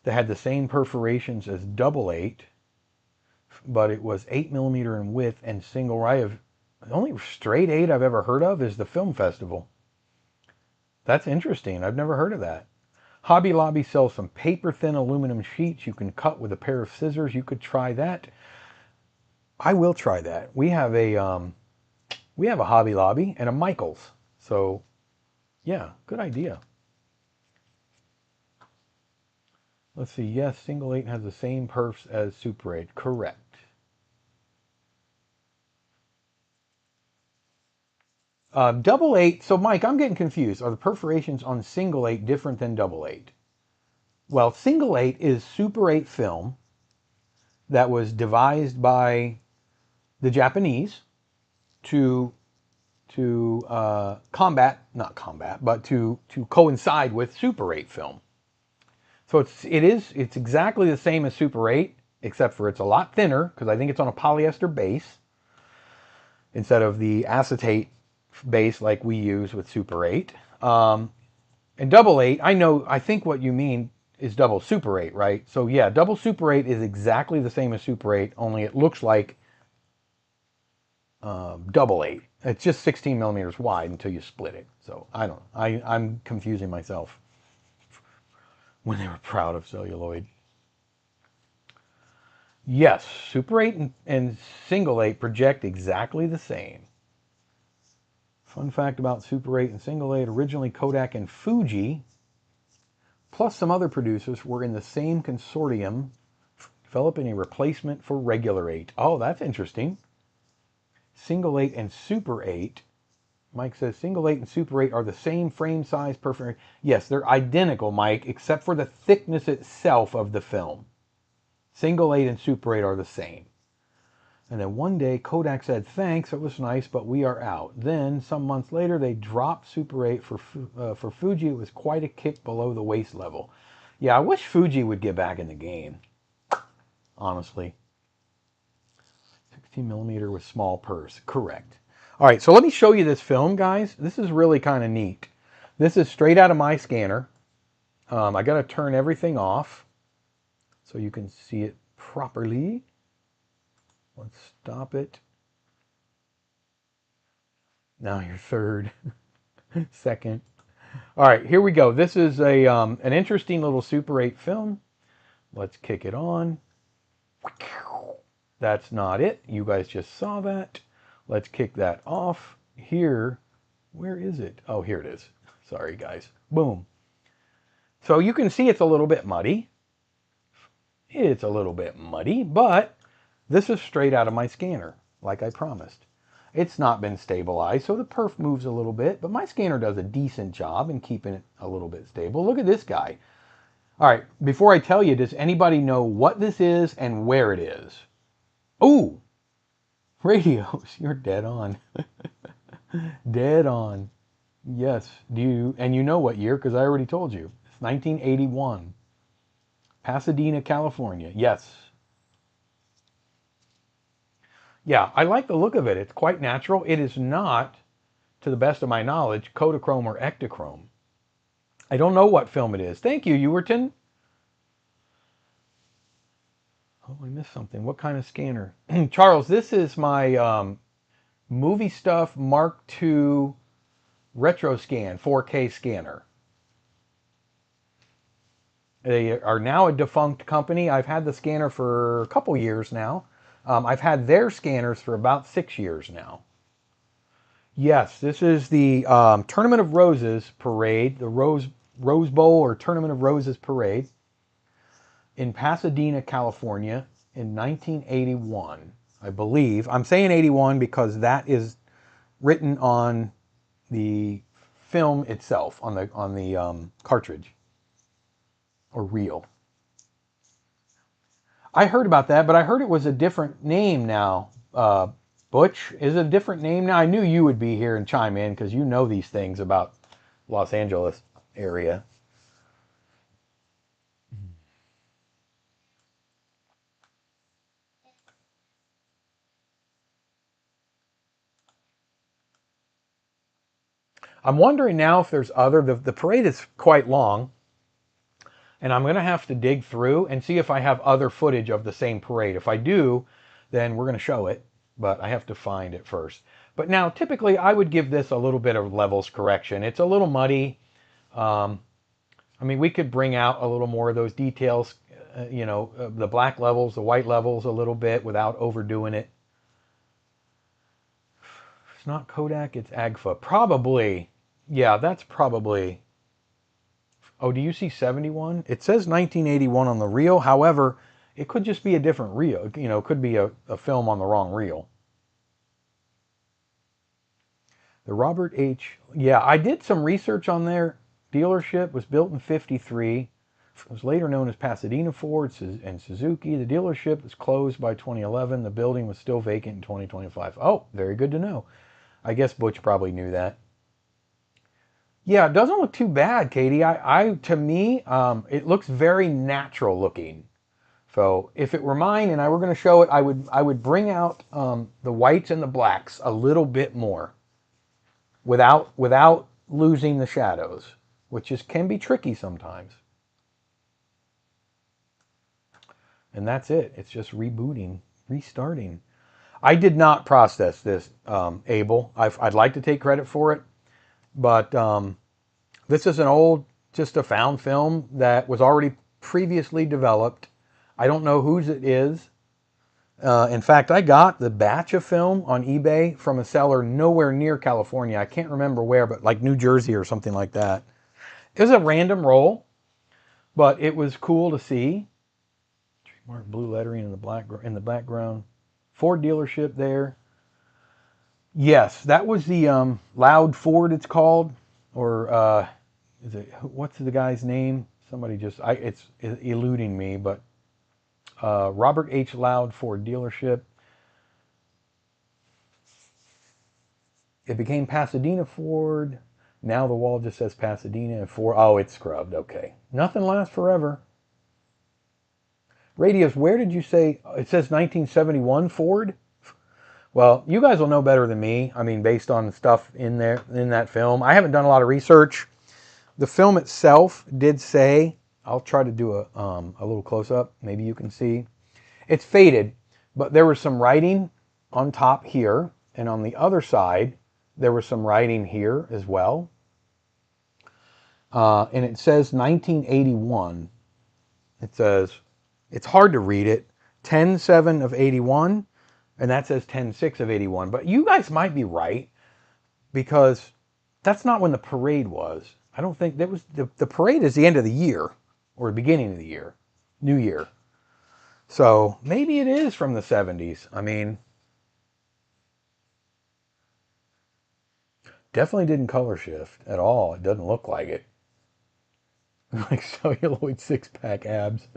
that had the same perforations as double 8, but it was 8mm in width and single. The only straight 8 I've ever heard of is the Film Festival. That's interesting. I've never heard of that. Hobby Lobby sells some paper thin aluminum sheets you can cut with a pair of scissors. You could try that. I will try that. We have a Hobby Lobby and a Michaels. So yeah, good idea. Let's see. Yes, single 8 has the same perfs as Super 8. Correct. Double 8. So Mike, I'm getting confused. Are the perforations on single 8 different than double 8? Well, single 8 is Super 8 film that was devised by the Japanese to not combat, but to coincide with Super 8 film. So it's exactly the same as Super 8, except for it's a lot thinner because I think it's on a polyester base instead of the acetate base like we use with Super 8. And double 8, I think what you mean is double Super 8, right? So yeah, double Super 8 is exactly the same as Super 8, only it looks like double 8. It's just 16mm wide until you split it. So I don't know. I'm confusing myself when they were proud of celluloid. Yes, Super 8 and Single 8 project exactly the same. Fun fact about Super 8 and Single 8, originally Kodak and Fuji, plus some other producers, were in the same consortium developing a replacement for regular 8. Oh, that's interesting. Single 8 and Super 8. Mike says Single 8 and Super 8 are the same frame size, perfect. Yes, they're identical, Mike, except for the thickness itself of the film. Single 8 and Super 8 are the same. And then one day Kodak said, thanks, it was nice, but we are out. Then some months later they dropped Super 8 for Fuji. It was quite a kick below the waist level. Yeah, I wish Fuji would get back in the game, honestly. 16mm with small purse, correct. All right, so let me show you this film, guys. This is really kind of neat. This is straight out of my scanner. I got to turn everything off so you can see it properly. Let's stop it. Now your third, second. All right, here we go. This is an interesting little Super 8 film. Let's kick it on. That's not it. You guys just saw that. Let's kick that off. Here, where is it? Oh, here it is. Sorry, guys. Boom. So you can see it's a little bit muddy. It's a little bit muddy, but this is straight out of my scanner, like I promised. It's not been stabilized, so the perf moves a little bit, but my scanner does a decent job in keeping it a little bit stable. Look at this guy. All right, before I tell you, does anybody know what this is and where it is? Ooh, radios. You're dead on. Dead on. Yes. Do you, and you know what year, because I already told you. It's 1981. Pasadena, California. Yes. Yeah, I like the look of it. It's quite natural. It is not, to the best of my knowledge, Kodachrome or Ektachrome. I don't know what film it is. Thank you, Ewerton. Oh, I missed something. What kind of scanner? Charles, this is my Movie Stuff Mark II Retro Scan 4K scanner. They are now a defunct company. I've had the scanner for a couple years now. I've had their scanners for about 6 years now. Yes, this is the Tournament of Roses parade, the Rose Bowl or Tournament of Roses parade in Pasadena, California in 1981, I believe. I'm saying 81 because that is written on the film itself, on the cartridge or reel. I heard about that, but I heard it was a different name now. Butch, is it a different name now? I knew you would be here and chime in because you know these things about Los Angeles area. I'm wondering now if there's other, the parade is quite long, and I'm going to have to dig through and see if I have other footage of the same parade. If I do, then we're going to show it, but I have to find it first. But now, typically, I would give this a little bit of levels correction. It's a little muddy. I mean, we could bring out a little more of those details, the black levels, the white levels a little bit without overdoing it. It's not Kodak, it's Agfa. Probably. Yeah, that's probably. Oh, do you see 71? It says 1981 on the reel. However, it could just be a different reel. It could be a film on the wrong reel. The Robert H. Yeah, I did some research on their dealership. Was built in 53. It was later known as Pasadena Ford and Suzuki. The dealership was closed by 2011. The building was still vacant in 2025. Oh, very good to know. I guess Butch probably knew that. Yeah, it doesn't look too bad, Katie. To me, it looks very natural looking. So if it were mine and I were going to show it, I would bring out the whites and the blacks a little bit more, without losing the shadows, which can be tricky sometimes. And that's it. It's just rebooting, restarting. I did not process this, Abel. I'd like to take credit for it, but this is an old, just a found film that was already previously developed. I don't know whose it is. In fact, I got the batch of film on eBay from a seller nowhere near California. I can't remember where, but like New Jersey or something like that. It was a random roll, but it was cool to see. Trademark blue lettering in the background. Ford dealership there. Yes, that was the Loud Ford, it's called, or is it? What's the guy's name? Somebody it's eluding me, but Robert H. Loud Ford dealership. It became Pasadena Ford. Now the wall just says Pasadena and Ford. Oh, it's scrubbed. Okay, nothing lasts forever. Radius, where did you say it says 1971 Ford? Well, you guys will know better than me. I mean, based on stuff in that film. I haven't done a lot of research. The film itself did say, I'll try to do a little close-up. Maybe you can see. It's faded, but there was some writing on top here, and on the other side, there was some writing here as well. And it says 1981. It says, It's hard to read it. 10-7 of 81, and that says 10-6 of 81. But you guys might be right, because that's not when the parade was. I don't think that was the parade is the end of the year or the beginning of the year, New Year. So maybe it is from the 70s. I mean, definitely didn't color shift at all. It doesn't look like it. Like celluloid six-pack abs.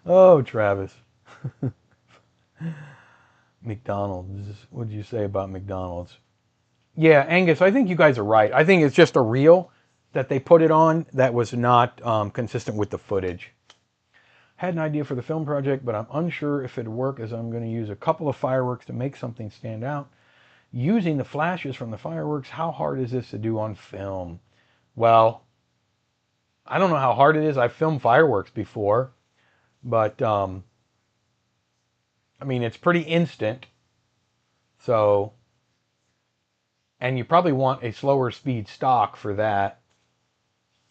Oh, Travis. McDonald's. What did you say about McDonald's? Yeah, Angus, I think you guys are right. I think it's just a reel that they put it on that was not consistent with the footage. Had an idea for the film project, but I'm unsure if it'd work, as I'm going to use a couple of fireworks to make something stand out. Using the flashes from the fireworks, how hard is this to do on film? Well, I don't know how hard it is. I've filmed fireworks before, but I mean, it's pretty instant. So, and you probably want a slower speed stock for that.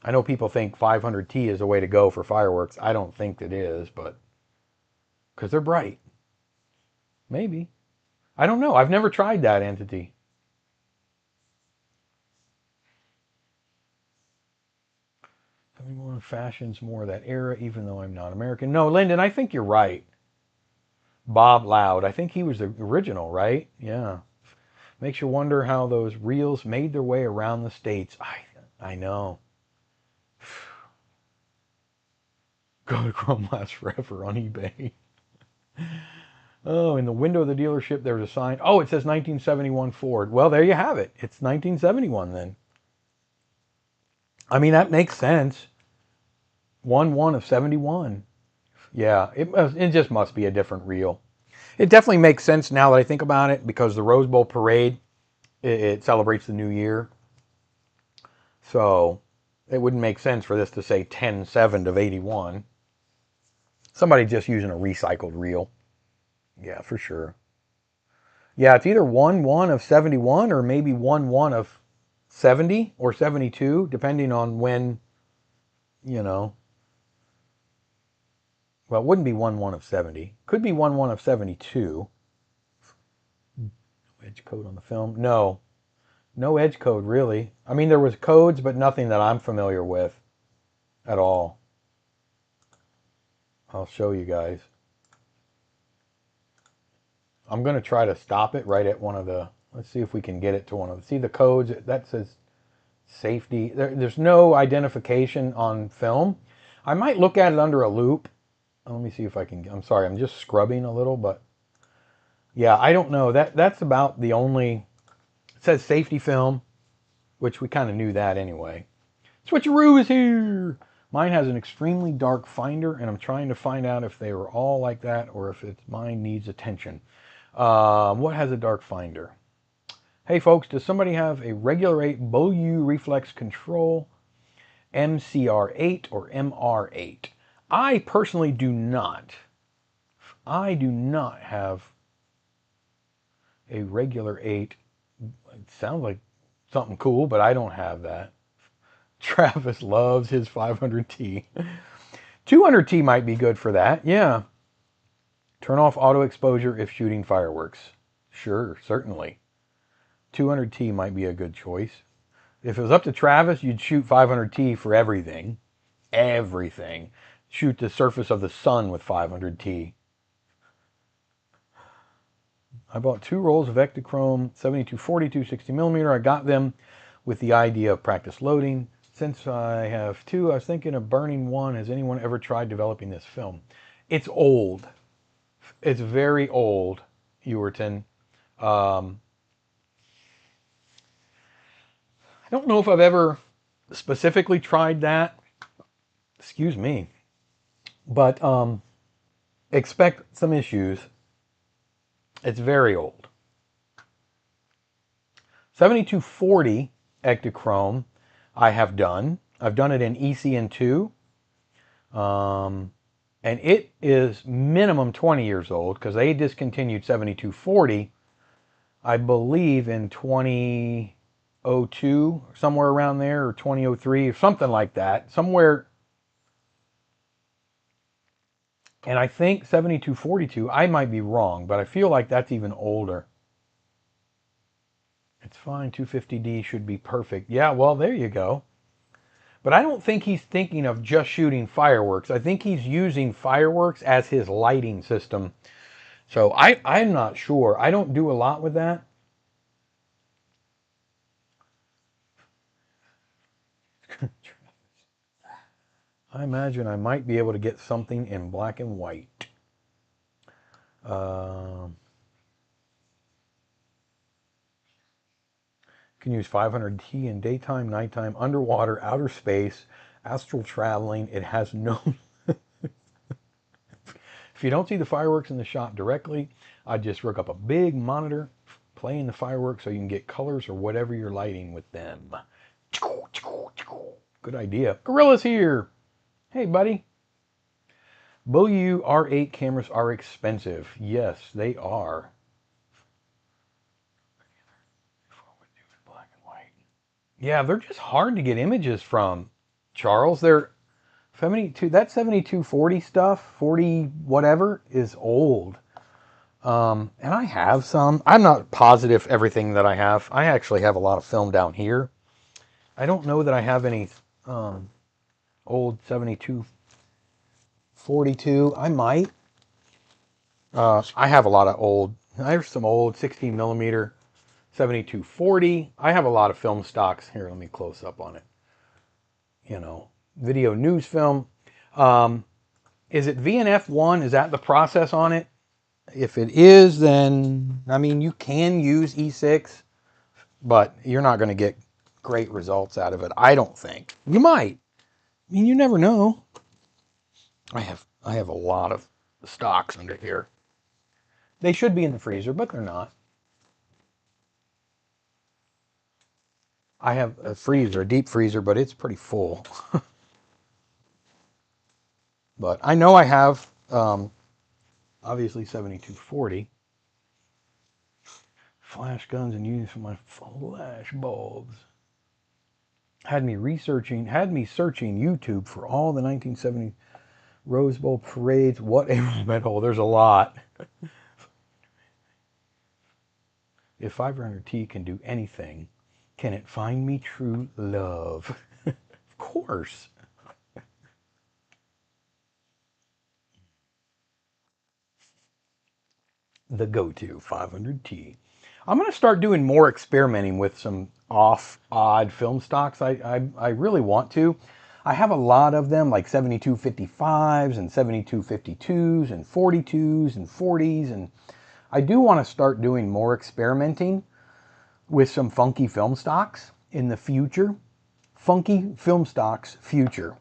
I know people think 500T is the way to go for fireworks. I don't think it is, but because they're bright. Maybe. I don't know. I've never tried that entity. Everyone fashions more of that era, even though I'm not American. No, Lyndon, I think you're right. Bob Loud. I think he was the original, right? Yeah. Makes you wonder how those reels made their way around the States. I know. Go to Chrome Lasts Forever on eBay. Oh, in the window of the dealership, there's a sign. Oh, it says 1971 Ford. Well, there you have it. It's 1971 then. I mean, that makes sense. 1-1 of 71. Yeah, it just must be a different reel. It definitely makes sense now that I think about it, because the Rose Bowl parade, it celebrates the new year. So it wouldn't make sense for this to say 10-7 of 81. Somebody just using a recycled reel. Yeah, for sure. Yeah, it's either 1-1 of 71 or maybe 1-1 of 70 or 72, depending on when, you know. Well, it wouldn't be 1-1 of 70. Could be 1-1 of 72. Edge code on the film? No. No edge code, really. I mean, there was codes, but nothing that I'm familiar with at all. I'll show you guys. I'm going to try to stop it right at one of the... Let's see if we can get it to one of the... See the codes? That says safety. There's no identification on film. I might look at it under a loop. Let me see if I can... I'm sorry, I'm just scrubbing a little, but... Yeah, I don't know. That's about the only... It says safety film, which we kind of knew that anyway. Switcheroo is here! Mine has an extremely dark finder, and I'm trying to find out if they were all like that or if mine needs attention. What has a dark finder? Hey folks, does somebody have a regular 8 Beaulieu reflex control, MCR8 or MR8? I personally do not. I do not have a regular 8. It sounds like something cool, but I don't have that. Travis loves his 500T. 200T might be good for that, yeah. Turn off auto exposure if shooting fireworks. Sure, certainly. 200T might be a good choice. If it was up to Travis, you'd shoot 500T for everything. Everything. Shoot the surface of the sun with 500T. I bought 2 rolls of Ektachrome 7242 60mm. I got them with the idea of practice loading. Since I have 2, I was thinking of burning 1. Has anyone ever tried developing this film? It's old. It's very old, Ewerton. I don't know if I've ever specifically tried that. Excuse me. But expect some issues. It's very old. 7240 Ektachrome I have done. I've done it in ECN2. And it is minimum 20 years old, because they discontinued 7240, I believe, in 2002, somewhere around there, or 2003, or something like that. Somewhere And I think 7242, I might be wrong, but I feel like that's even older. It's fine, 250D should be perfect. Yeah, well, there you go. But I don't think he's thinking of just shooting fireworks. I think he's using fireworks as his lighting system. So I'm not sure. I don't do a lot with that. I imagine I might be able to get something in black and white. Can use 500T in daytime, nighttime, underwater, outer space, astral traveling. It has no... If you don't see the fireworks in the shot directly, I'd just rig up a big monitor, playing the fireworks so you can get colors or whatever you're lighting with them. Good idea. Gorilla's here. Hey, buddy. Boyu R8 cameras are expensive. Yes, they are. Yeah, they're just hard to get images from, Charles. They're 72. That 7240 stuff, 40 whatever, is old. And I have some. I'm not positive everything that I have. I actually have a lot of film down here. I don't know that I have any old 7242. I might. I have a lot of old. I have some old 16 millimeter 7240. I have a lot of film stocks. Here, let me close up on it. You know, video news film. Is it VNF1? Is that the process on it? If it is, then, I mean, you can use E6, but you're not going to get great results out of it, I don't think. You might. I mean, you never know. I have a lot of stocks under here. They should be in the freezer, but they're not. I have a freezer, a deep freezer, but it's pretty full. But I know I have, obviously, 7240. Flash guns and using for my flash bulbs. Had me searching YouTube for all the 1970 Rose Bowl parades. What a rabbit hole. There's a lot. If 500T can do anything, can it find me true love? Of course. The go-to 500T. I'm going to start doing more experimenting with some odd film stocks. I really want to. I have a lot of them, like 7255s and 7252s and 42s and 40s, and I do want to start doing more experimenting with some funky film stocks in the future. Funky film stocks future.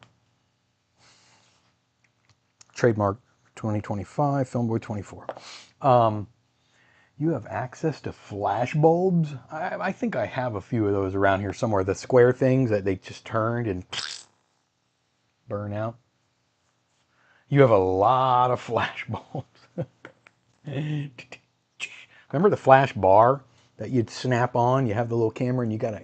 Trademark 2025, Filmboy24. You have access to flash bulbs? I think I have a few of those around here somewhere. The square things that they just turned and burn out. You have a lot of flash bulbs. Remember the flash bar that you'd snap on? You have the little camera and you gotta,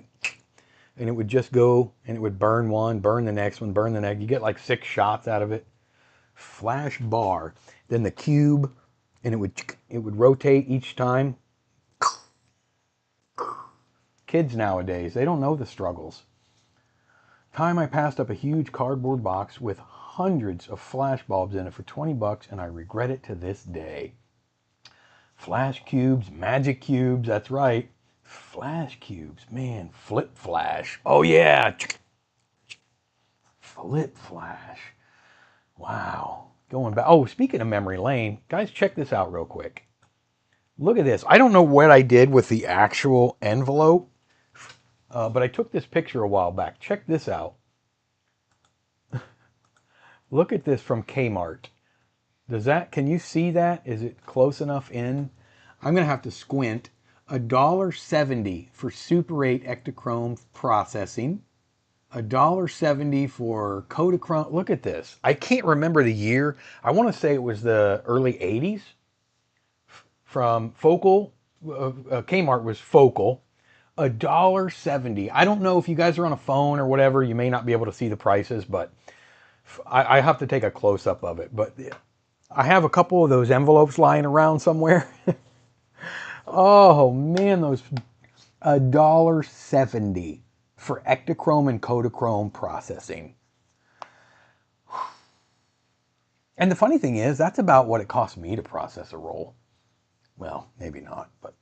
and it would just go and it would burn one, burn the next one, burn the next. You get like 6 shots out of it. Flash bar. Then the cube, and it would rotate each time. Kids nowadays, they don't know the struggles. Time I passed up a huge cardboard box with hundreds of flash bulbs in it for 20 bucks, and I regret it to this day. Flash cubes, magic cubes, that's right. Flash cubes, man, flip flash. Oh yeah. Flip flash. Wow. Going back. Oh, speaking of memory lane, guys, check this out real quick. Look at this. I don't know what I did with the actual envelope, but I took this picture a while back. Check this out. Look at this from Kmart. Can you see that? Is it close enough in? I'm going to have to squint. $1.70 for Super 8 Ektachrome processing. $1.70 for Kodachrome. Look at this. I can't remember the year. I want to say it was the early 80s. From Focal. Kmart was Focal. $1.70. I don't know if you guys are on a phone or whatever. You may not be able to see the prices, but I have to take a close-up of it. But I have a couple of those envelopes lying around somewhere. Oh man, those $1.70 for Ektachrome and Kodachrome processing. And the funny thing is, that's about what it cost me to process a roll. Well, maybe not, but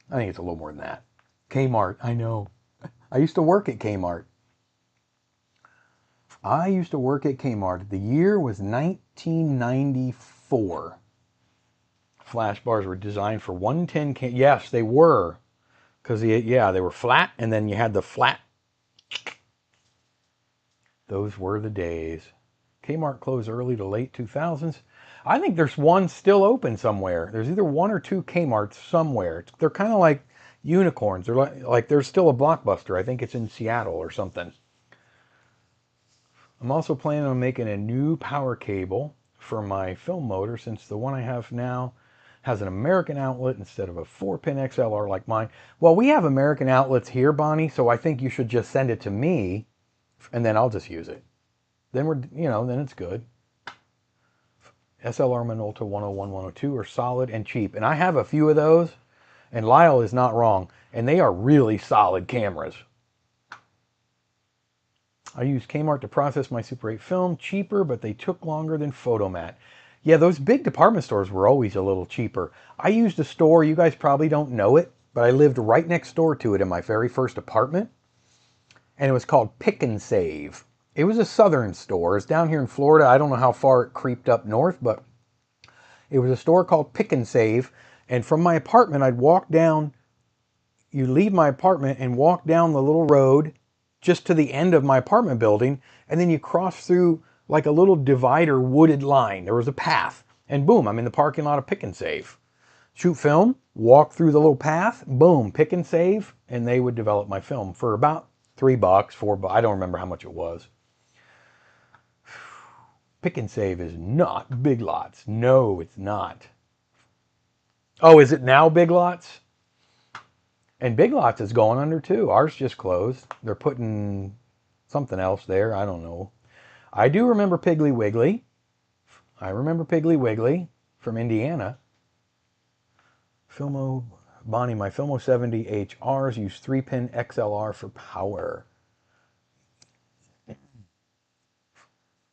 I think it's a little more than that. Kmart, I know. I used to work at Kmart. The year was 1994. Flash bars were designed for 110. Yes, they were. Because, yeah, they were flat, and then you had the flat. Those were the days. Kmart closed early to late 2000s. I think there's one still open somewhere. There's either one or two Kmarts somewhere. They're kind of like unicorns. They're like there's still a Blockbuster. I think it's in Seattle or something. I'm also planning on making a new power cable for my film motor, since the one I have now has an American outlet instead of a 4-pin XLR like mine. Well, we have American outlets here, Bonnie, so I think you should just send it to me, and then I'll just use it. Then then it's good. SLR Minolta 101, 102 are solid and cheap, and I have a few of those, and Lyle is not wrong, and they are really solid cameras. I used Kmart to process my Super 8 film. Cheaper, but they took longer than Photomat. Yeah, those big department stores were always a little cheaper. I used a store, you guys probably don't know it, but I lived right next door to it in my very first apartment. And it was called Pick and Save. It was a southern store. It's down here in Florida. I don't know how far it creeped up north, but it was a store called Pick and Save. And from my apartment, I'd walk down, you leave my apartment and walk down the little road just to the end of my apartment building, and then you cross through like a little divider wooded line. There was a path, and boom, I'm in the parking lot of Pick and Save. Shoot film, walk through the little path, boom, Pick and Save, and they would develop my film for about $3, $4, I don't remember how much it was. Pick and Save is not Big Lots. No, it's not. Oh, is it now Big Lots? And Big Lots is going under too. Ours just closed. They're putting something else there. I don't know. I do remember Piggly Wiggly. I remember Piggly Wiggly from Indiana. Bonnie, my Filmo 70HRs use 3-pin XLR for power.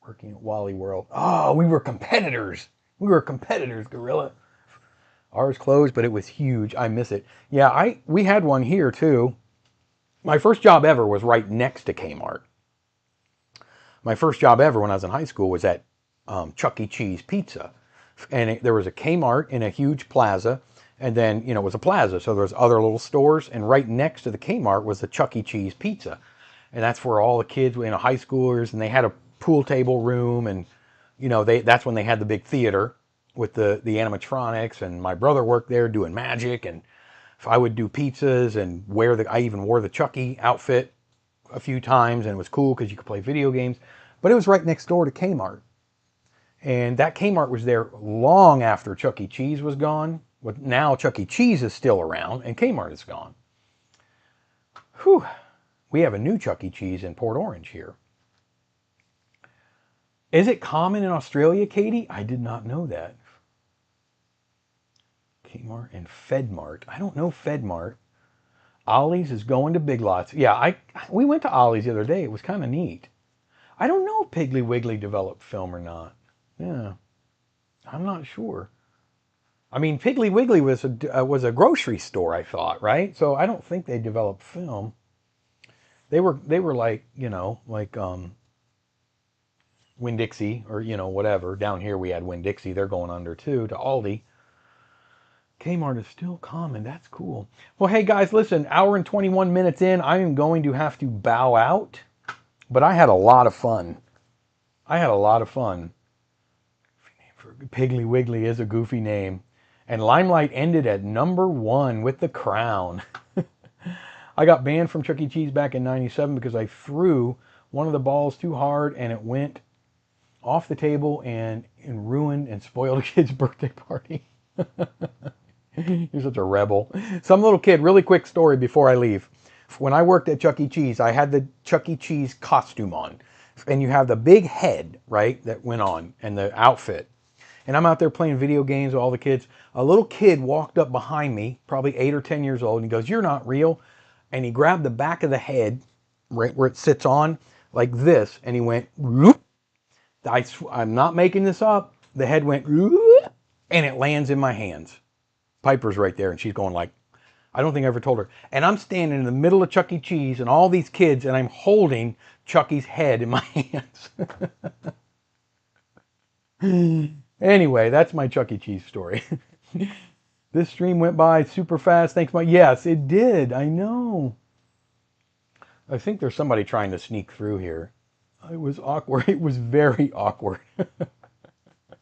Working at Wally World. Oh, we were competitors. Gorilla. Ours closed, but it was huge. I miss it. Yeah, we had one here too. My first job ever was right next to Kmart. My first job ever when I was in high school was at Chuck E. Cheese Pizza. And there was a Kmart in a huge plaza. And then, it was a plaza. So there was other little stores. And right next to the Kmart was the Chuck E. Cheese Pizza. And that's where all the kids, high schoolers, and they had a pool table room. And, that's when they had the big theater with the animatronics, and my brother worked there doing magic, and I would do pizzas and I even wore the Chucky outfit a few times, and it was cool because you could play video games. But it was right next door to Kmart. And that Kmart was there long after Chuck E. Cheese was gone. But now Chuck E. Cheese is still around and Kmart is gone. Whew. We have a new Chuck E. Cheese in Port Orange here. Is it common in Australia, Katie? I did not know that. Kmart and FedMart. I don't know FedMart. Ollie's is going to Big Lots. Yeah, we went to Ollie's the other day. It was kind of neat. I don't know if Piggly Wiggly developed film or not. Yeah, I'm not sure. I mean, Piggly Wiggly was a grocery store, I thought, right? So I don't think they developed film. They were like, Winn-Dixie or, whatever. Down here we had Winn-Dixie. They're going under too, to Aldi. Kmart is still common. That's cool. Well, hey guys, listen, hour and 21 minutes in, I am going to have to bow out, but I had a lot of fun. Piggly Wiggly is a goofy name. And Limelight ended at #1 with The Crown. I got banned from Chuck E. Cheese back in '97 because I threw one of the balls too hard and it went off the table and ruined and spoiled a kid's birthday party. You're such a rebel. Some little kid, really quick story before I leave. When I worked at Chuck E. Cheese, I had the Chuck E. Cheese costume on. And you have the big head, right, that went on, and the outfit. And I'm out there playing video games with all the kids. A little kid walked up behind me, probably 8 or 10 years old, and he goes, "You're not real." And he grabbed the back of the head, right where it sits on, like this, and he went, whoop. I'm not making this up. The head went, whoop, and it lands in my hands. Piper's right there, and she's going like, I don't think I ever told her. And I'm standing in the middle of Chuck E. Cheese and all these kids, and I'm holding Chucky's head in my hands. Anyway, that's my Chuck E. Cheese story. This stream went by super fast. Thanks, Mike. Yes, it did. I know. I think there's somebody trying to sneak through here. It was awkward. It was very awkward.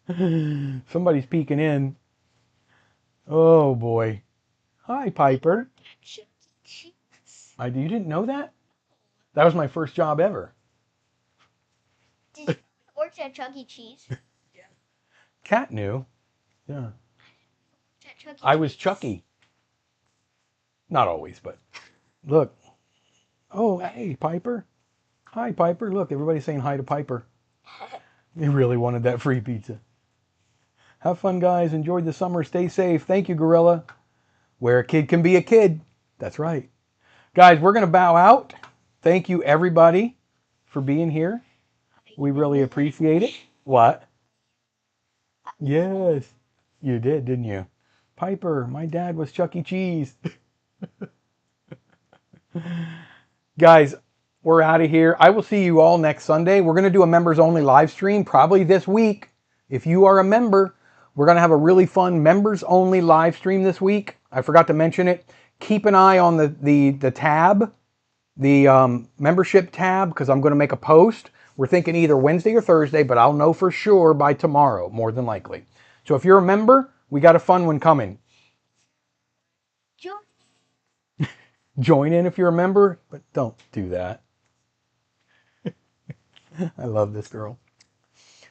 Somebody's peeking in. Oh, boy. Hi, Piper. You didn't know that? That was my first job ever. Did you work at Chuck E. Cheese? Yeah. Kat knew. Yeah. I was Chucky. Not always, but look. Oh, hey, Piper. Hi, Piper. Look, everybody's saying hi to Piper. They really wanted that free pizza. Have fun, guys. Enjoy the summer. Stay safe. Thank you, Gorilla. Where a kid can be a kid. That's right. Guys, we're going to bow out. Thank you, everybody, for being here. We really appreciate it. What? Yes. You did, didn't you? Piper, my dad was Chuck E. Cheese. Guys, we're out of here. I will see you all next Sunday. We're going to do a members only live stream probably this week. If you are a member, we're going to have a really fun members only live stream this week. I forgot to mention it. Keep an eye on the tab, the membership tab, because I'm going to make a post. We're thinking either Wednesday or Thursday, but I'll know for sure by tomorrow, more than likely. So if you're a member, we got a fun one coming. Join in if you're a member, but don't do that. I love this girl.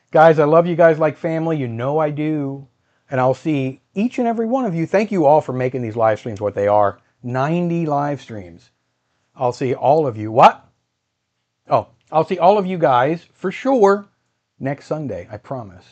Guys, I love you guys like family. You know I do. And I'll see each and every one of you. Thank you all for making these live streams what they are. 90 live streams. I'll see all of you. What? Oh, I'll see all of you guys for sure next Sunday. I promise.